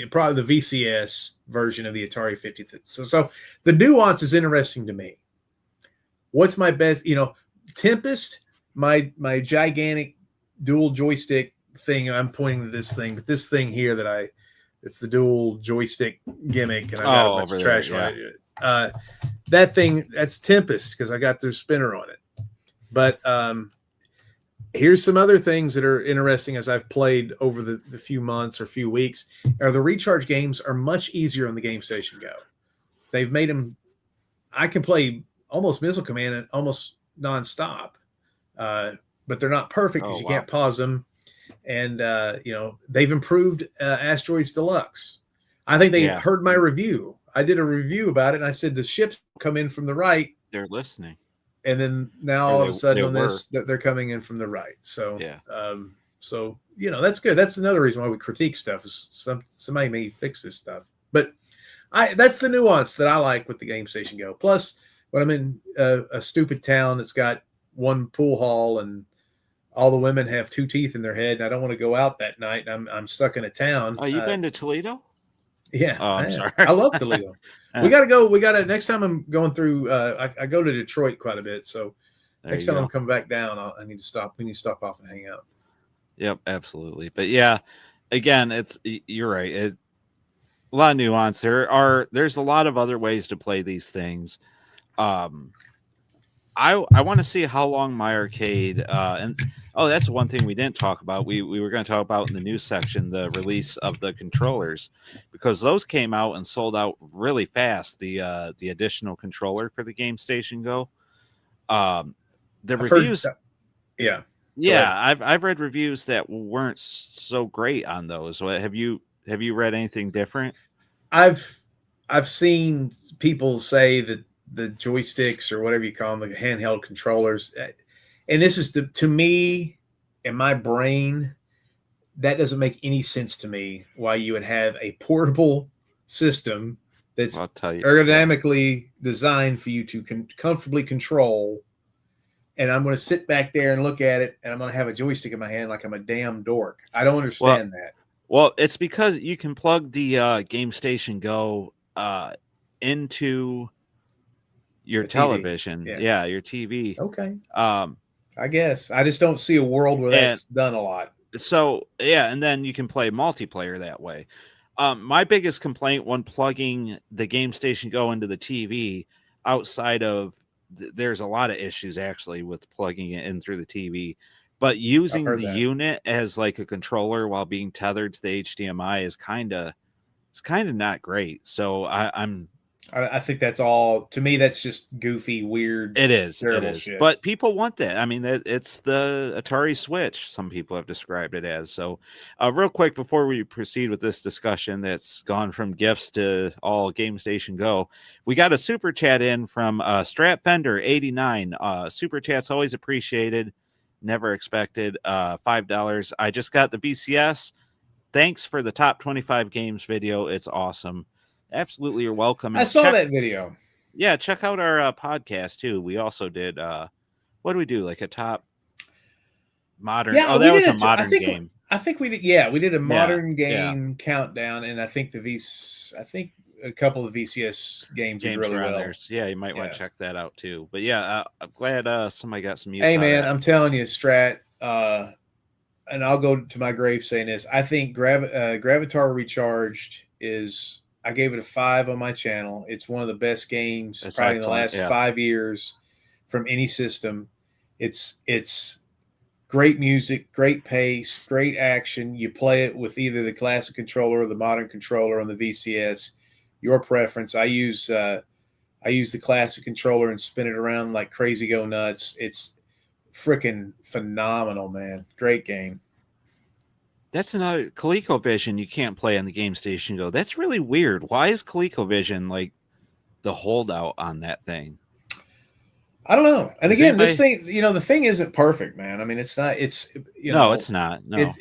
probably the VCS version of the Atari 50. So the nuance is interesting to me. What's my best? Tempest, my gigantic dual joystick thing. I'm pointing to this thing, but this thing here it's the dual joystick gimmick, and I've got a bunch over of trash there, on it. That thing, that's Tempest because I got their spinner on it. But here's some other things that are interesting as I've played over the few months or few weeks. The recharge games are much easier on the Game Station Go. They've made them. I can play almost Missile Command and almost nonstop, but they're not perfect because you can't pause them. And they've improved Asteroids Deluxe. I think they heard my review. I did a review about it, and I said the ships come in from the right. They're listening. And then now all of a sudden on this, they're coming in from the right. So that's good. That's another reason why we critique stuff is somebody may fix this stuff. But that's the nuance that I like with the Game Station Go. Plus, when I'm in a stupid town that's got one pool hall and all the women have two teeth in their head, and I don't want to go out that night, and I'm stuck in a town. Oh, you've been to Toledo? Yeah. Oh, I'm sorry. I love Toledo. We got to next time I'm going through, I go to Detroit quite a bit. So next time I'm coming back down, I need to stop. We need to stop off and hang out. Yep, absolutely. But yeah, again, you're right. A lot of nuance. There's a lot of other ways to play these things. I want to see how long My Arcade and that's one thing we didn't talk about. We were going to talk about in the news section the release of the controllers, because those came out and sold out really fast. The additional controller for the Game Station Go. The reviews, I've read reviews that weren't so great on those. Have you read anything different? I've seen people say that the joysticks or whatever you call them, the handheld controllers, and this is to me, in my brain, that doesn't make any sense to me why you would have a portable system that's ergonomically designed for you to comfortably control. And I'm going to sit back there and look at it, and I'm going to have a joystick in my hand like I'm a damn dork. I don't understand that. Well, it's because you can plug the Game Station Go into your television. Yeah, your TV. Okay. I guess I just don't see a world where that's done a lot. So and then you can play multiplayer that way. My biggest complaint when plugging the Game Station Go into the TV, outside of there's a lot of issues actually with plugging it in through the TV, but using the unit as like a controller while being tethered to the HDMI is kind of not great. So I think that's all. To me, that's just goofy, weird, It terrible is. shit. But people want that. I mean, it's the Atari Switch. Some people have described it as. So, real quick before we proceed with this discussion, that's gone from gifts to all Game Station Go. We got a super chat in from Strat Fender 89. Super chat's always appreciated. Never expected. $5. I just got the VCS. Thanks for the top 25 games video. It's awesome. Absolutely, you're welcome. I And saw that video. yeah, check out our podcast too. We also did what do we do? Like a top modern. Yeah, Oh, we that did was a it. modern game. I think we did. Yeah, we did a Yeah, modern yeah. game countdown, and I think I think a couple of VCS games did Games really were on well. there. So yeah, you might want Yeah. to check that out too. But yeah, I'm glad somebody got some use Hey, out of man, that. I'm telling you, Strat. And I'll go to my grave saying this. I think Gravatar Recharged is. I gave it a 5 on my channel. It's one of the best games It's probably in the excellent. last Yeah, 5 years from any system. It's great music, great pace, great action. You play it with either the classic controller or the modern controller on the VCS. Your preference. I use the classic controller and spin it around like crazy, go nuts. It's freaking phenomenal, man. Great game. that's another ColecoVision. You can't play on the Game Station Go. That's really weird. Why is ColecoVision like the holdout on that thing? I don't know. And Does again, this anybody? thing, the thing isn't perfect, man. I mean, it's not. It's No, it's not. No.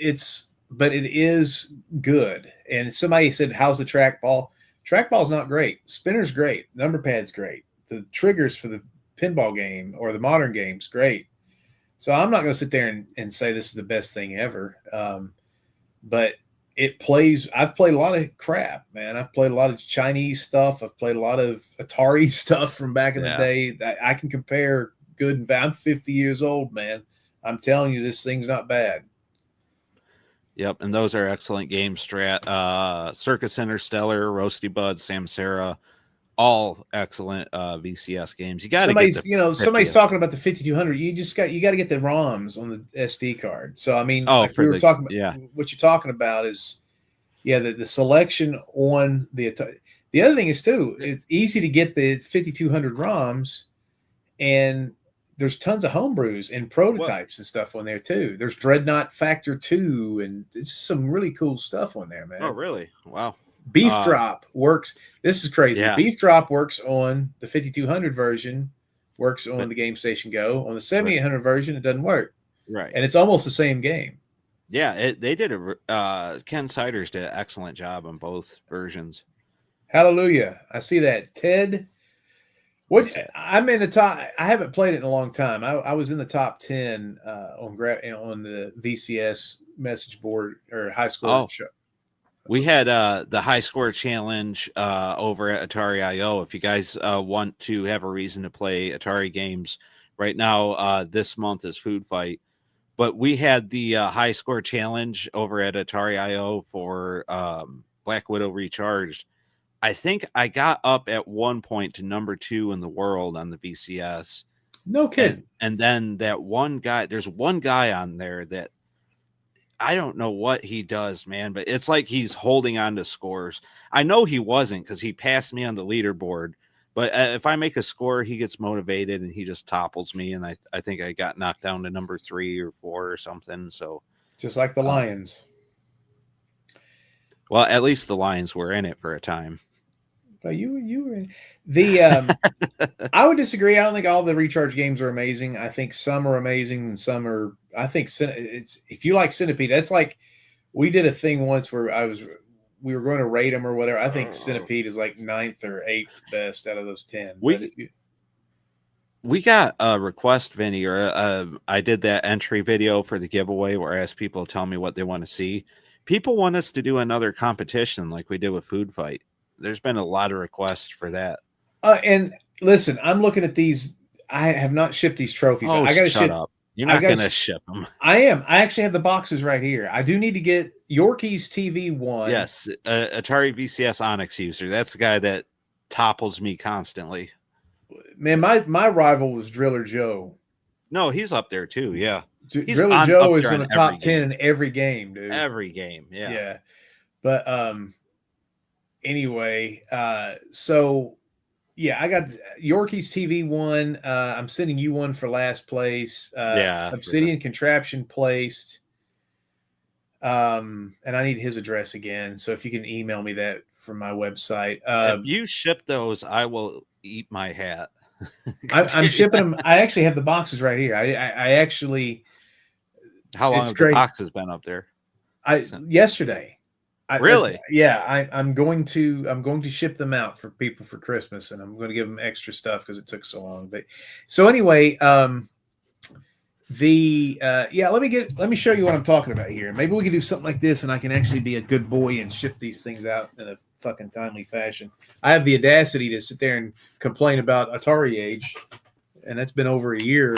but it is good. And somebody said, "How's the trackball?" Trackball's not great. Spinner's great. Number pad's great. The triggers for the pinball game or the modern game's great. So I'm not going to sit there and say this is the best thing ever. But it plays. I've played a lot of crap, man. I've played a lot of Chinese stuff. I've played a lot of Atari stuff from back in the Yeah. day. I can compare good and bad. I'm 50 years old, man. I'm telling you, this thing's not bad. Yep, and those are excellent games. Circus Interstellar, Roasty Bud, Samsara, all excellent VCS games. You got to get the Somebody's 50th. talking about the 5200. You got to get the ROMs on the SD card. So I mean, Oh, like we for were the talking yeah, about, what you're talking about is, yeah, the selection on the other thing is too, it's easy to get the 5200 ROMs, and there's tons of homebrews and what? prototypes and stuff on there too. There's Dreadnought Factor 2, and it's some really cool stuff on there, Oh, man. really? Wow. Beef Drop works. This is crazy. Yeah, Beef Drop works on the 5200 version, works on but the Game Station Go. On the but 7800 version, it doesn't work. right. And it's almost the same game. Yeah, they did a Ken Siders did an excellent job on both versions. Hallelujah. I see that. Ted, what What's that? I'm in the top. I haven't played it in a long time. I was in the top 10 on the VCS message board or high score Oh, show. we had the high score challenge over at Atari IO. If you guys want to have a reason to play Atari games right now, this month is Food Fight. But we had the high score challenge over at Atari IO for Black Widow Recharged. I think I got up at one point to number 2 in the world on the VCS. No kidding. And then that one guy, there's one guy on there that I don't know what he does, man, but it's like he's holding on to scores. I know he wasn't because he passed me on the leaderboard. But if I make a score, he gets motivated and he just topples me. And I think I got knocked down to number 3 or 4 or something. So, Just like the uh, Lions. well, at least the Lions were in it for a time. But you were the I would disagree. I don't think all the recharge games are amazing. I think some are amazing and some are. I think it's if you like Centipede, that's like we did a thing once where we were going to rate them or whatever. I think Centipede is like 9th or 8th best out of those 10. But we if you we got a request, Vinny, or I did that entry video for the giveaway where I asked people to tell me what they want to see. People want us to do another competition like we did with Food Fight. There's been a lot of requests for that. and listen, I'm looking at these. I have not shipped these trophies. Oh, I got to shut ship. up. You're I not got going to to. ship them. I am. I actually have the boxes right here. I do need to get Yorkie's TV one. Yes, Atari VCS Onyx user. That's the guy that topples me constantly. Man, my rival was Driller Joe. No, he's up there too. Yeah, he's Driller on Joe up is there on on the every top 10 game. in every game, dude. Every game. Yeah. Yeah. But anyway, so Yeah, I got Yorkie's TV one. I'm sending you one for last place. Yeah, Obsidian Contraption placed. And I need his address again. So if you can email me that from my website. if you ship those, I will eat my hat. I'm shipping them. I actually have the boxes right here. I actually, How long it's have the great. boxes been up there? Yesterday. Really? I'm going to ship them out for people for Christmas, and I'm going to give them extra stuff because it took so long. But so anyway, let me show you what I'm talking about here. Maybe we can do something like this, and I can actually be a good boy and ship these things out in a fucking timely fashion. I have the audacity to sit there and complain about Atari Age, and that's been over a year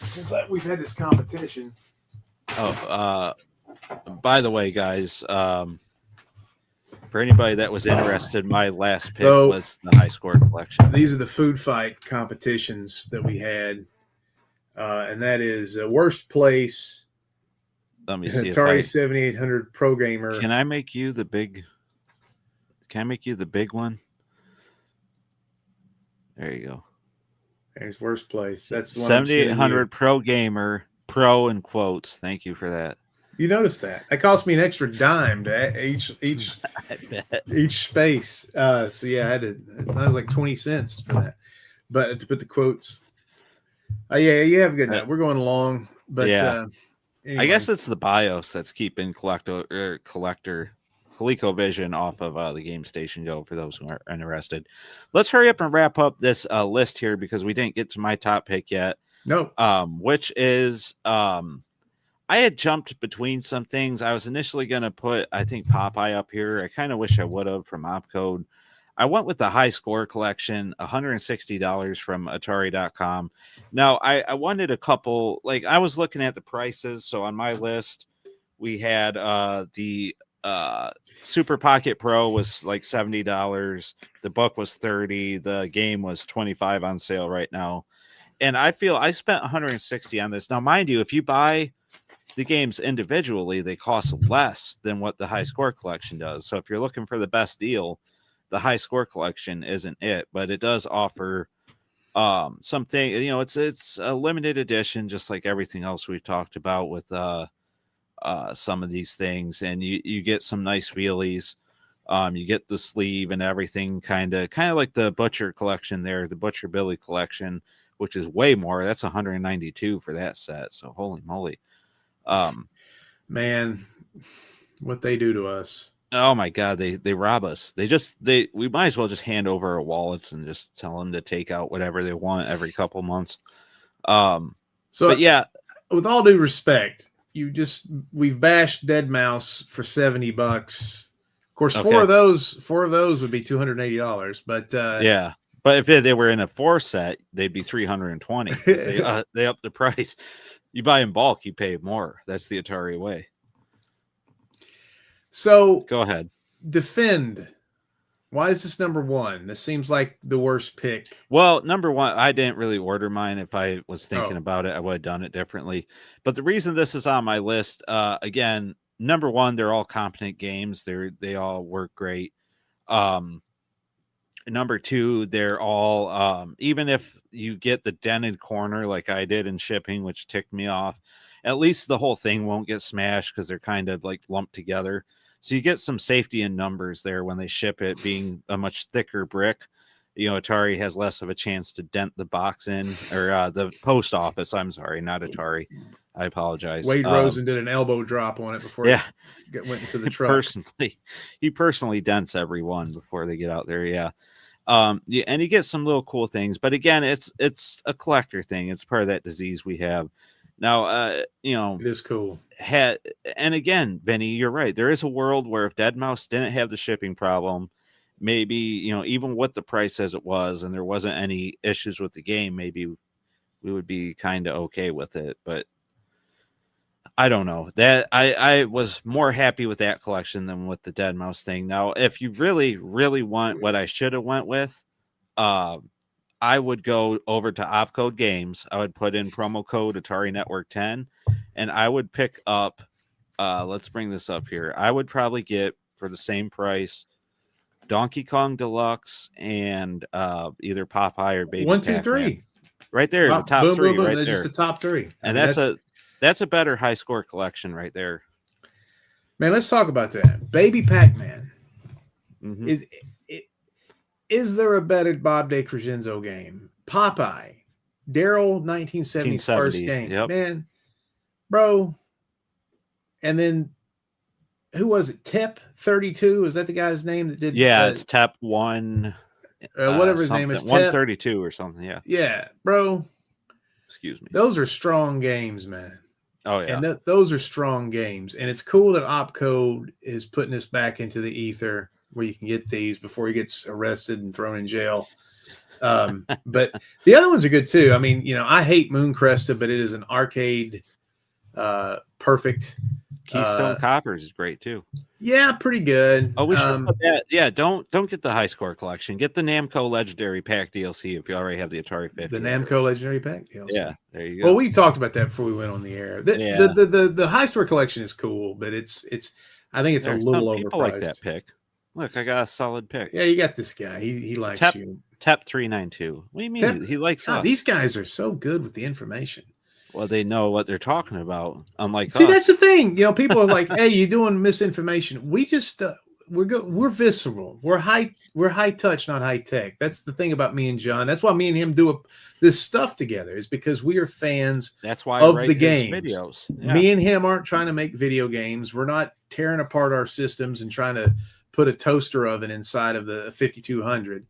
since we've had this competition. Oh, by the way, guys, for anybody that was interested, my last pick was the high score collection. These are the food fight competitions that we had, and that is worst place. Let me see Atari 7800 Pro Gamer. Can I make you the big? Can I make you the big one? There you go. There's worst place. That's the one. 7800 Pro Gamer, Pro in quotes. Thank you for that. You noticed that? That cost me an extra dime to each space. So yeah, that was like 20 cents for that. But to put the quotes. Yeah, you have a good night. We're going along, but yeah. Anyway. I guess it's the BIOS that's keeping collector ColecoVision off of the Game Station Go for those who are interested. Let's hurry up and wrap up this list here because we didn't get to my top pick yet. No. Which is I had jumped between some things. I was initially going to put, I think, Popeye up here. I kind of wish I would have from Opcode. I went with the high score collection, $160 from Atari.com. Now, I wanted a couple, like I was looking at the prices. So on my list, we had the Super Pocket Pro was like $70. The book was $30. The game was $25 on sale right now. And I feel I spent $160 on this. Now, mind you, if you buy the games individually, they cost less than what the high score collection does. So if you're looking for the best deal, the high score collection isn't it, but it does offer something, it's a limited edition, just like everything else we've talked about with some of these things. And you get some nice feelies. You get the sleeve and everything, kind of like the Butcher collection there, the Butcher Billy collection, which is way more. That's $192 for that set. So holy moly. Man, what they do to us. Oh my God, they rob us. We might as well just hand over our wallets and just tell them to take out whatever they want every couple months. But yeah, with all due respect, we've bashed Dead Mouse for $70. Of course, four of those would be $280. But yeah, but if they were in a 4 set, they'd be $320. They up the price. You buy in bulk, you pay more. That's the Atari way. So go ahead. Defend. Why is this number one? This seems like the worst pick. Well, number one, I didn't really order mine. If I was thinking about it, I would have done it differently. But the reason this is on my list, again, number one, they're all competent games. They all work great. Number two, they're all, even if you get the dented corner like I did in shipping, which ticked me off, at least the whole thing won't get smashed because they're kind of like lumped together. So you get some safety in numbers there when they ship it, being a much thicker brick. Atari has less of a chance to dent the box in, or the post office. I'm sorry, not Atari. I apologize. Wade Rosen did an elbow drop on it before it went into the truck. He personally dents every one before they get out there. Yeah. And you get some little cool things, but again, it's a collector thing. It's part of that disease we have now. It is cool. And again, Benny, you're right. There is a world where if Dead Mouse didn't have the shipping problem, maybe, even what the price as it was, and there wasn't any issues with the game, maybe we would be kind of okay with it. But I don't know that I was more happy with that collection than with the Dead Mouse thing. Now, if you really, really want what I should have went with, I would go over to Opcode Games. I would put in promo code Atari Network 10, and I would pick up. Let's bring this up here. I would probably get for the same price. Donkey Kong Deluxe, and either Popeye or Baby One, two, Pac-Man. three. Right there, the top Boom, boom, three, boom. right That's just there. the top three. I And mean, that's a better high score collection right there. man. Let's talk about that. Baby Pac-Man. Mm-hmm. Is there a better Bob DeCrescenzo game? Popeye, Daryl, 1970's first 1970. game, Yep. man, bro. And then who was it? Tep 32. Is that the guy's name that did? Yeah, it's Tep 1 Whatever his name something is, Tep. 132 or something. Yeah. Yeah, bro. Excuse me. Those are strong games, man. Oh yeah. And those are strong games. And it's cool that Opcode is putting this back into the ether where you can get these before he gets arrested and thrown in jail. But the other ones are good too. I mean, I hate Mooncresta, but it is an arcade perfect. Keystone Coppers is great too. Yeah, pretty good. Oh, we should put that. Yeah, don't get the high score collection. Get the Namco Legendary Pack DLC if you already have the Atari 50. The Namco Legendary Pack DLC. Yeah, there you go. Well, we talked about that before we went on the air. The high score collection is cool, but it's I think it's a little overpriced. People like that pick. Look, I got a solid pick. Yeah, you got this guy. He likes you. Tep 392. What do you mean? He likes us. These guys are so good with the information. Well, they know what they're talking about. Unlike See, us. that's the thing. People are like, "Hey, you're doing misinformation." We just we're visceral. We're high touch, not high tech. That's the thing about me and John. That's why me and him do this stuff together. Is because we are fans. That's why of the games. Videos. Yeah. Me and him aren't trying to make video games. We're not tearing apart our systems and trying to put a toaster oven inside of the 5200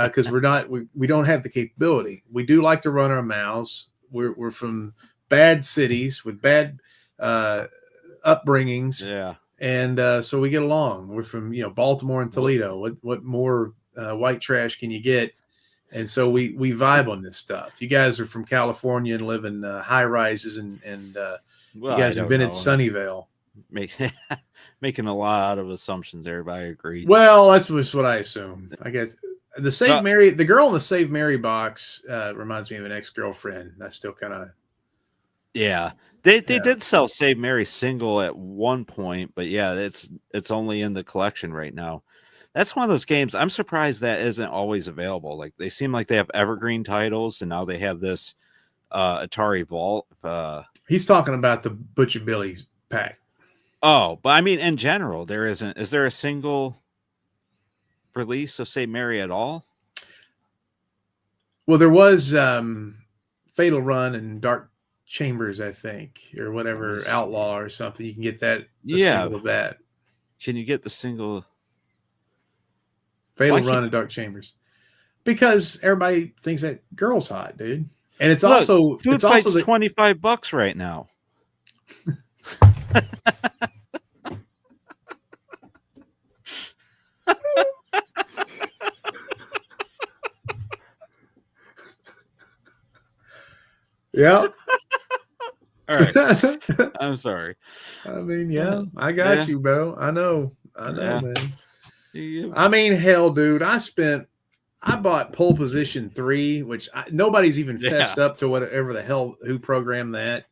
because we don't have the capability. We do like to run our mouths. We're from bad cities with bad upbringings. Yeah. And so we get along. We're from, Baltimore and Toledo. What more white trash can you get? And so we vibe on this stuff. You guys are from California and live in high rises and you guys invented Sunnyvale. Making a lot of assumptions there, but I agree. Well, that's just what I assume. I guess the girl in the Save Mary box reminds me of an ex-girlfriend. I still kind of. Yeah, they did sell Save Mary single at one point, but yeah, it's only in the collection right now. That's one of those games. I'm surprised that isn't always available. Like they seem like they have evergreen titles, and now they have this Atari Vault. He's talking about the Butcher Billy's pack. Oh, but I mean, in general, there isn't. Is there a single release of Save Mary at all? Well, there was Fatal Run and Dark Chambers, I think, or whatever, Outlaw or something. You can get that. Single of that. Can you get the single? Fatal Run and Dark Chambers, because everybody thinks that girl's hot, dude. And it's also $25 right now. Yeah. All right. I'm sorry. I mean, yeah, I got you, bro. I know, man. Yeah. I mean, hell, dude, I bought Pole Position 3, which nobody's even fessed up to whatever the hell who programmed that.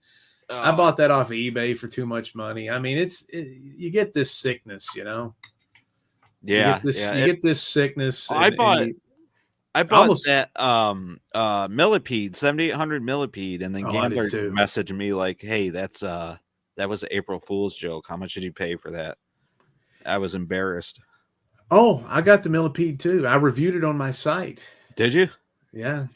I bought that off of eBay for too much money. I mean, you get this sickness, Yeah. You get this sickness. I bought that millipede, 7800 millipede, and then Gambler messaged me like, "Hey, that was an April Fool's joke. How much did you pay for that?" I was embarrassed. Oh, I got the millipede too. I reviewed it on my site. Did you? Yeah,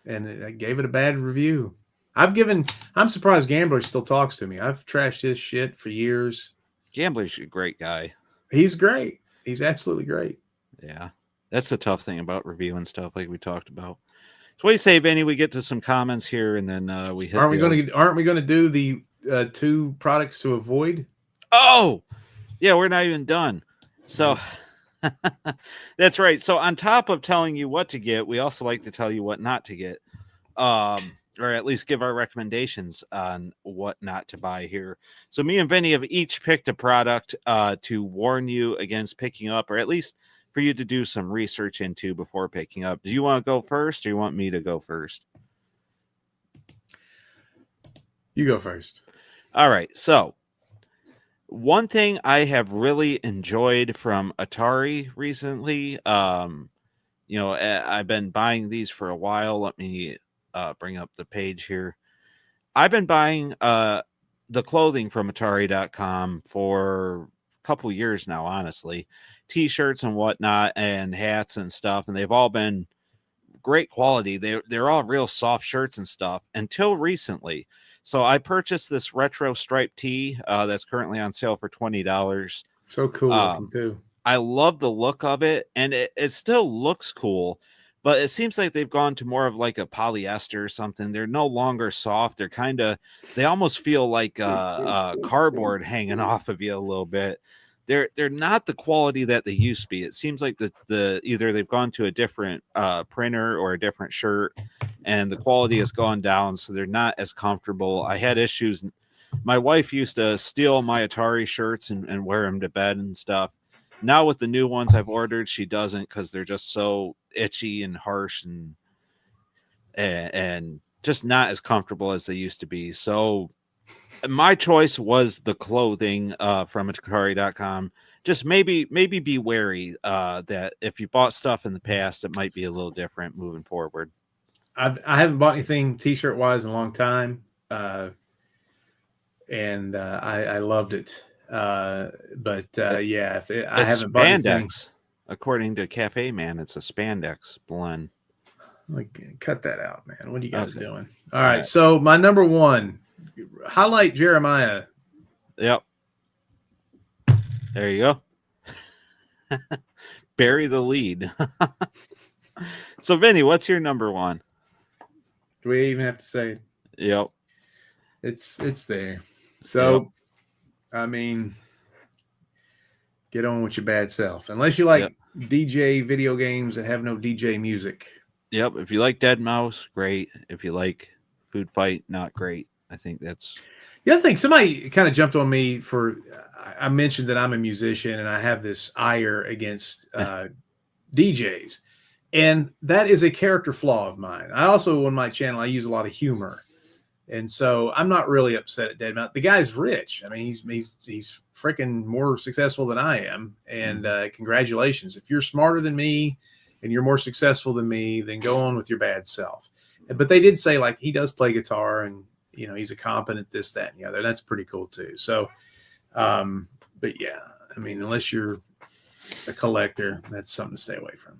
and I gave it a bad review. I'm surprised Gambler still talks to me. I've trashed his shit for years. Gambler's a great guy. He's great. He's absolutely great. Yeah. That's the tough thing about reviewing stuff like we talked about. So what do you say, Benny? We get to some comments here and then we hit. Aren't we going to do the 2 products to avoid? Oh, yeah, we're not even done. So that's right. So on top of telling you what to get, we also like to tell you what not to get. Or at least give our recommendations on what not to buy here. So me and Vinny have each picked a product to warn you against picking up, or at least for you to do some research into before picking up. Do you want to go first, or you want me to go first? You go first. All right. So One thing I have really enjoyed from Atari recently, I've been buying these for a while. Let me bring up the page here. I've been buying the clothing from Atari.com for a couple years now, honestly. T-shirts and whatnot and hats and stuff, and they've all been great quality. They're all real soft shirts and stuff until recently. So I purchased this retro striped tee that's currently on sale for $20. So cool looking Um, too. I love the look of it, and it still looks cool, but it seems like they've gone to more of like a polyester or something. They're no longer soft. They almost feel like cardboard hanging off of you a little bit. They're not the quality that they used to be. It seems like the either they've gone to a different printer or a different shirt, and the quality has gone down, so they're not as comfortable. I had issues. My wife used to steal my Atari shirts and wear them to bed and stuff. Now with the new ones I've ordered, she doesn't because they're just so itchy and harsh and just not as comfortable as they used to be. So my choice was the clothing from Atari.com. Just maybe be wary that if you bought stuff in the past, it might be a little different moving forward. I haven't bought anything t-shirt wise in a long time, and I loved it. But It, yeah, I it's haven't bought anything. spandex, according to Cafe Man. It's a spandex blend. Like, cut that out, man. What are you guys Okay. doing? All right. So my number one, highlight Jeremiah. Yep. There you go. Bury the lead. So, Vinny, what's your number one? Do we even have to say it? Yep. It's there. So, I mean, get on with your bad self. Unless you like DJ video games that have no DJ music. Yep. If you like Dead Mouse, great. If you like Food Fight, not great. I think that's The other thing, somebody kind of jumped on me for. I mentioned that I'm a musician and I have this ire against DJs, and that is a character flaw of mine. I also on my channel I use a lot of humor, and so I'm not really upset at Dead Mouse. The guy's rich. I mean, he's freaking more successful than I am, and congratulations. If you're smarter than me and you're more successful than me, then go on with your bad self. But they did say like he does play guitar and he's a competent this, that, and the other. That's pretty cool too. So, but yeah, I mean, unless you're a collector, that's something to stay away from.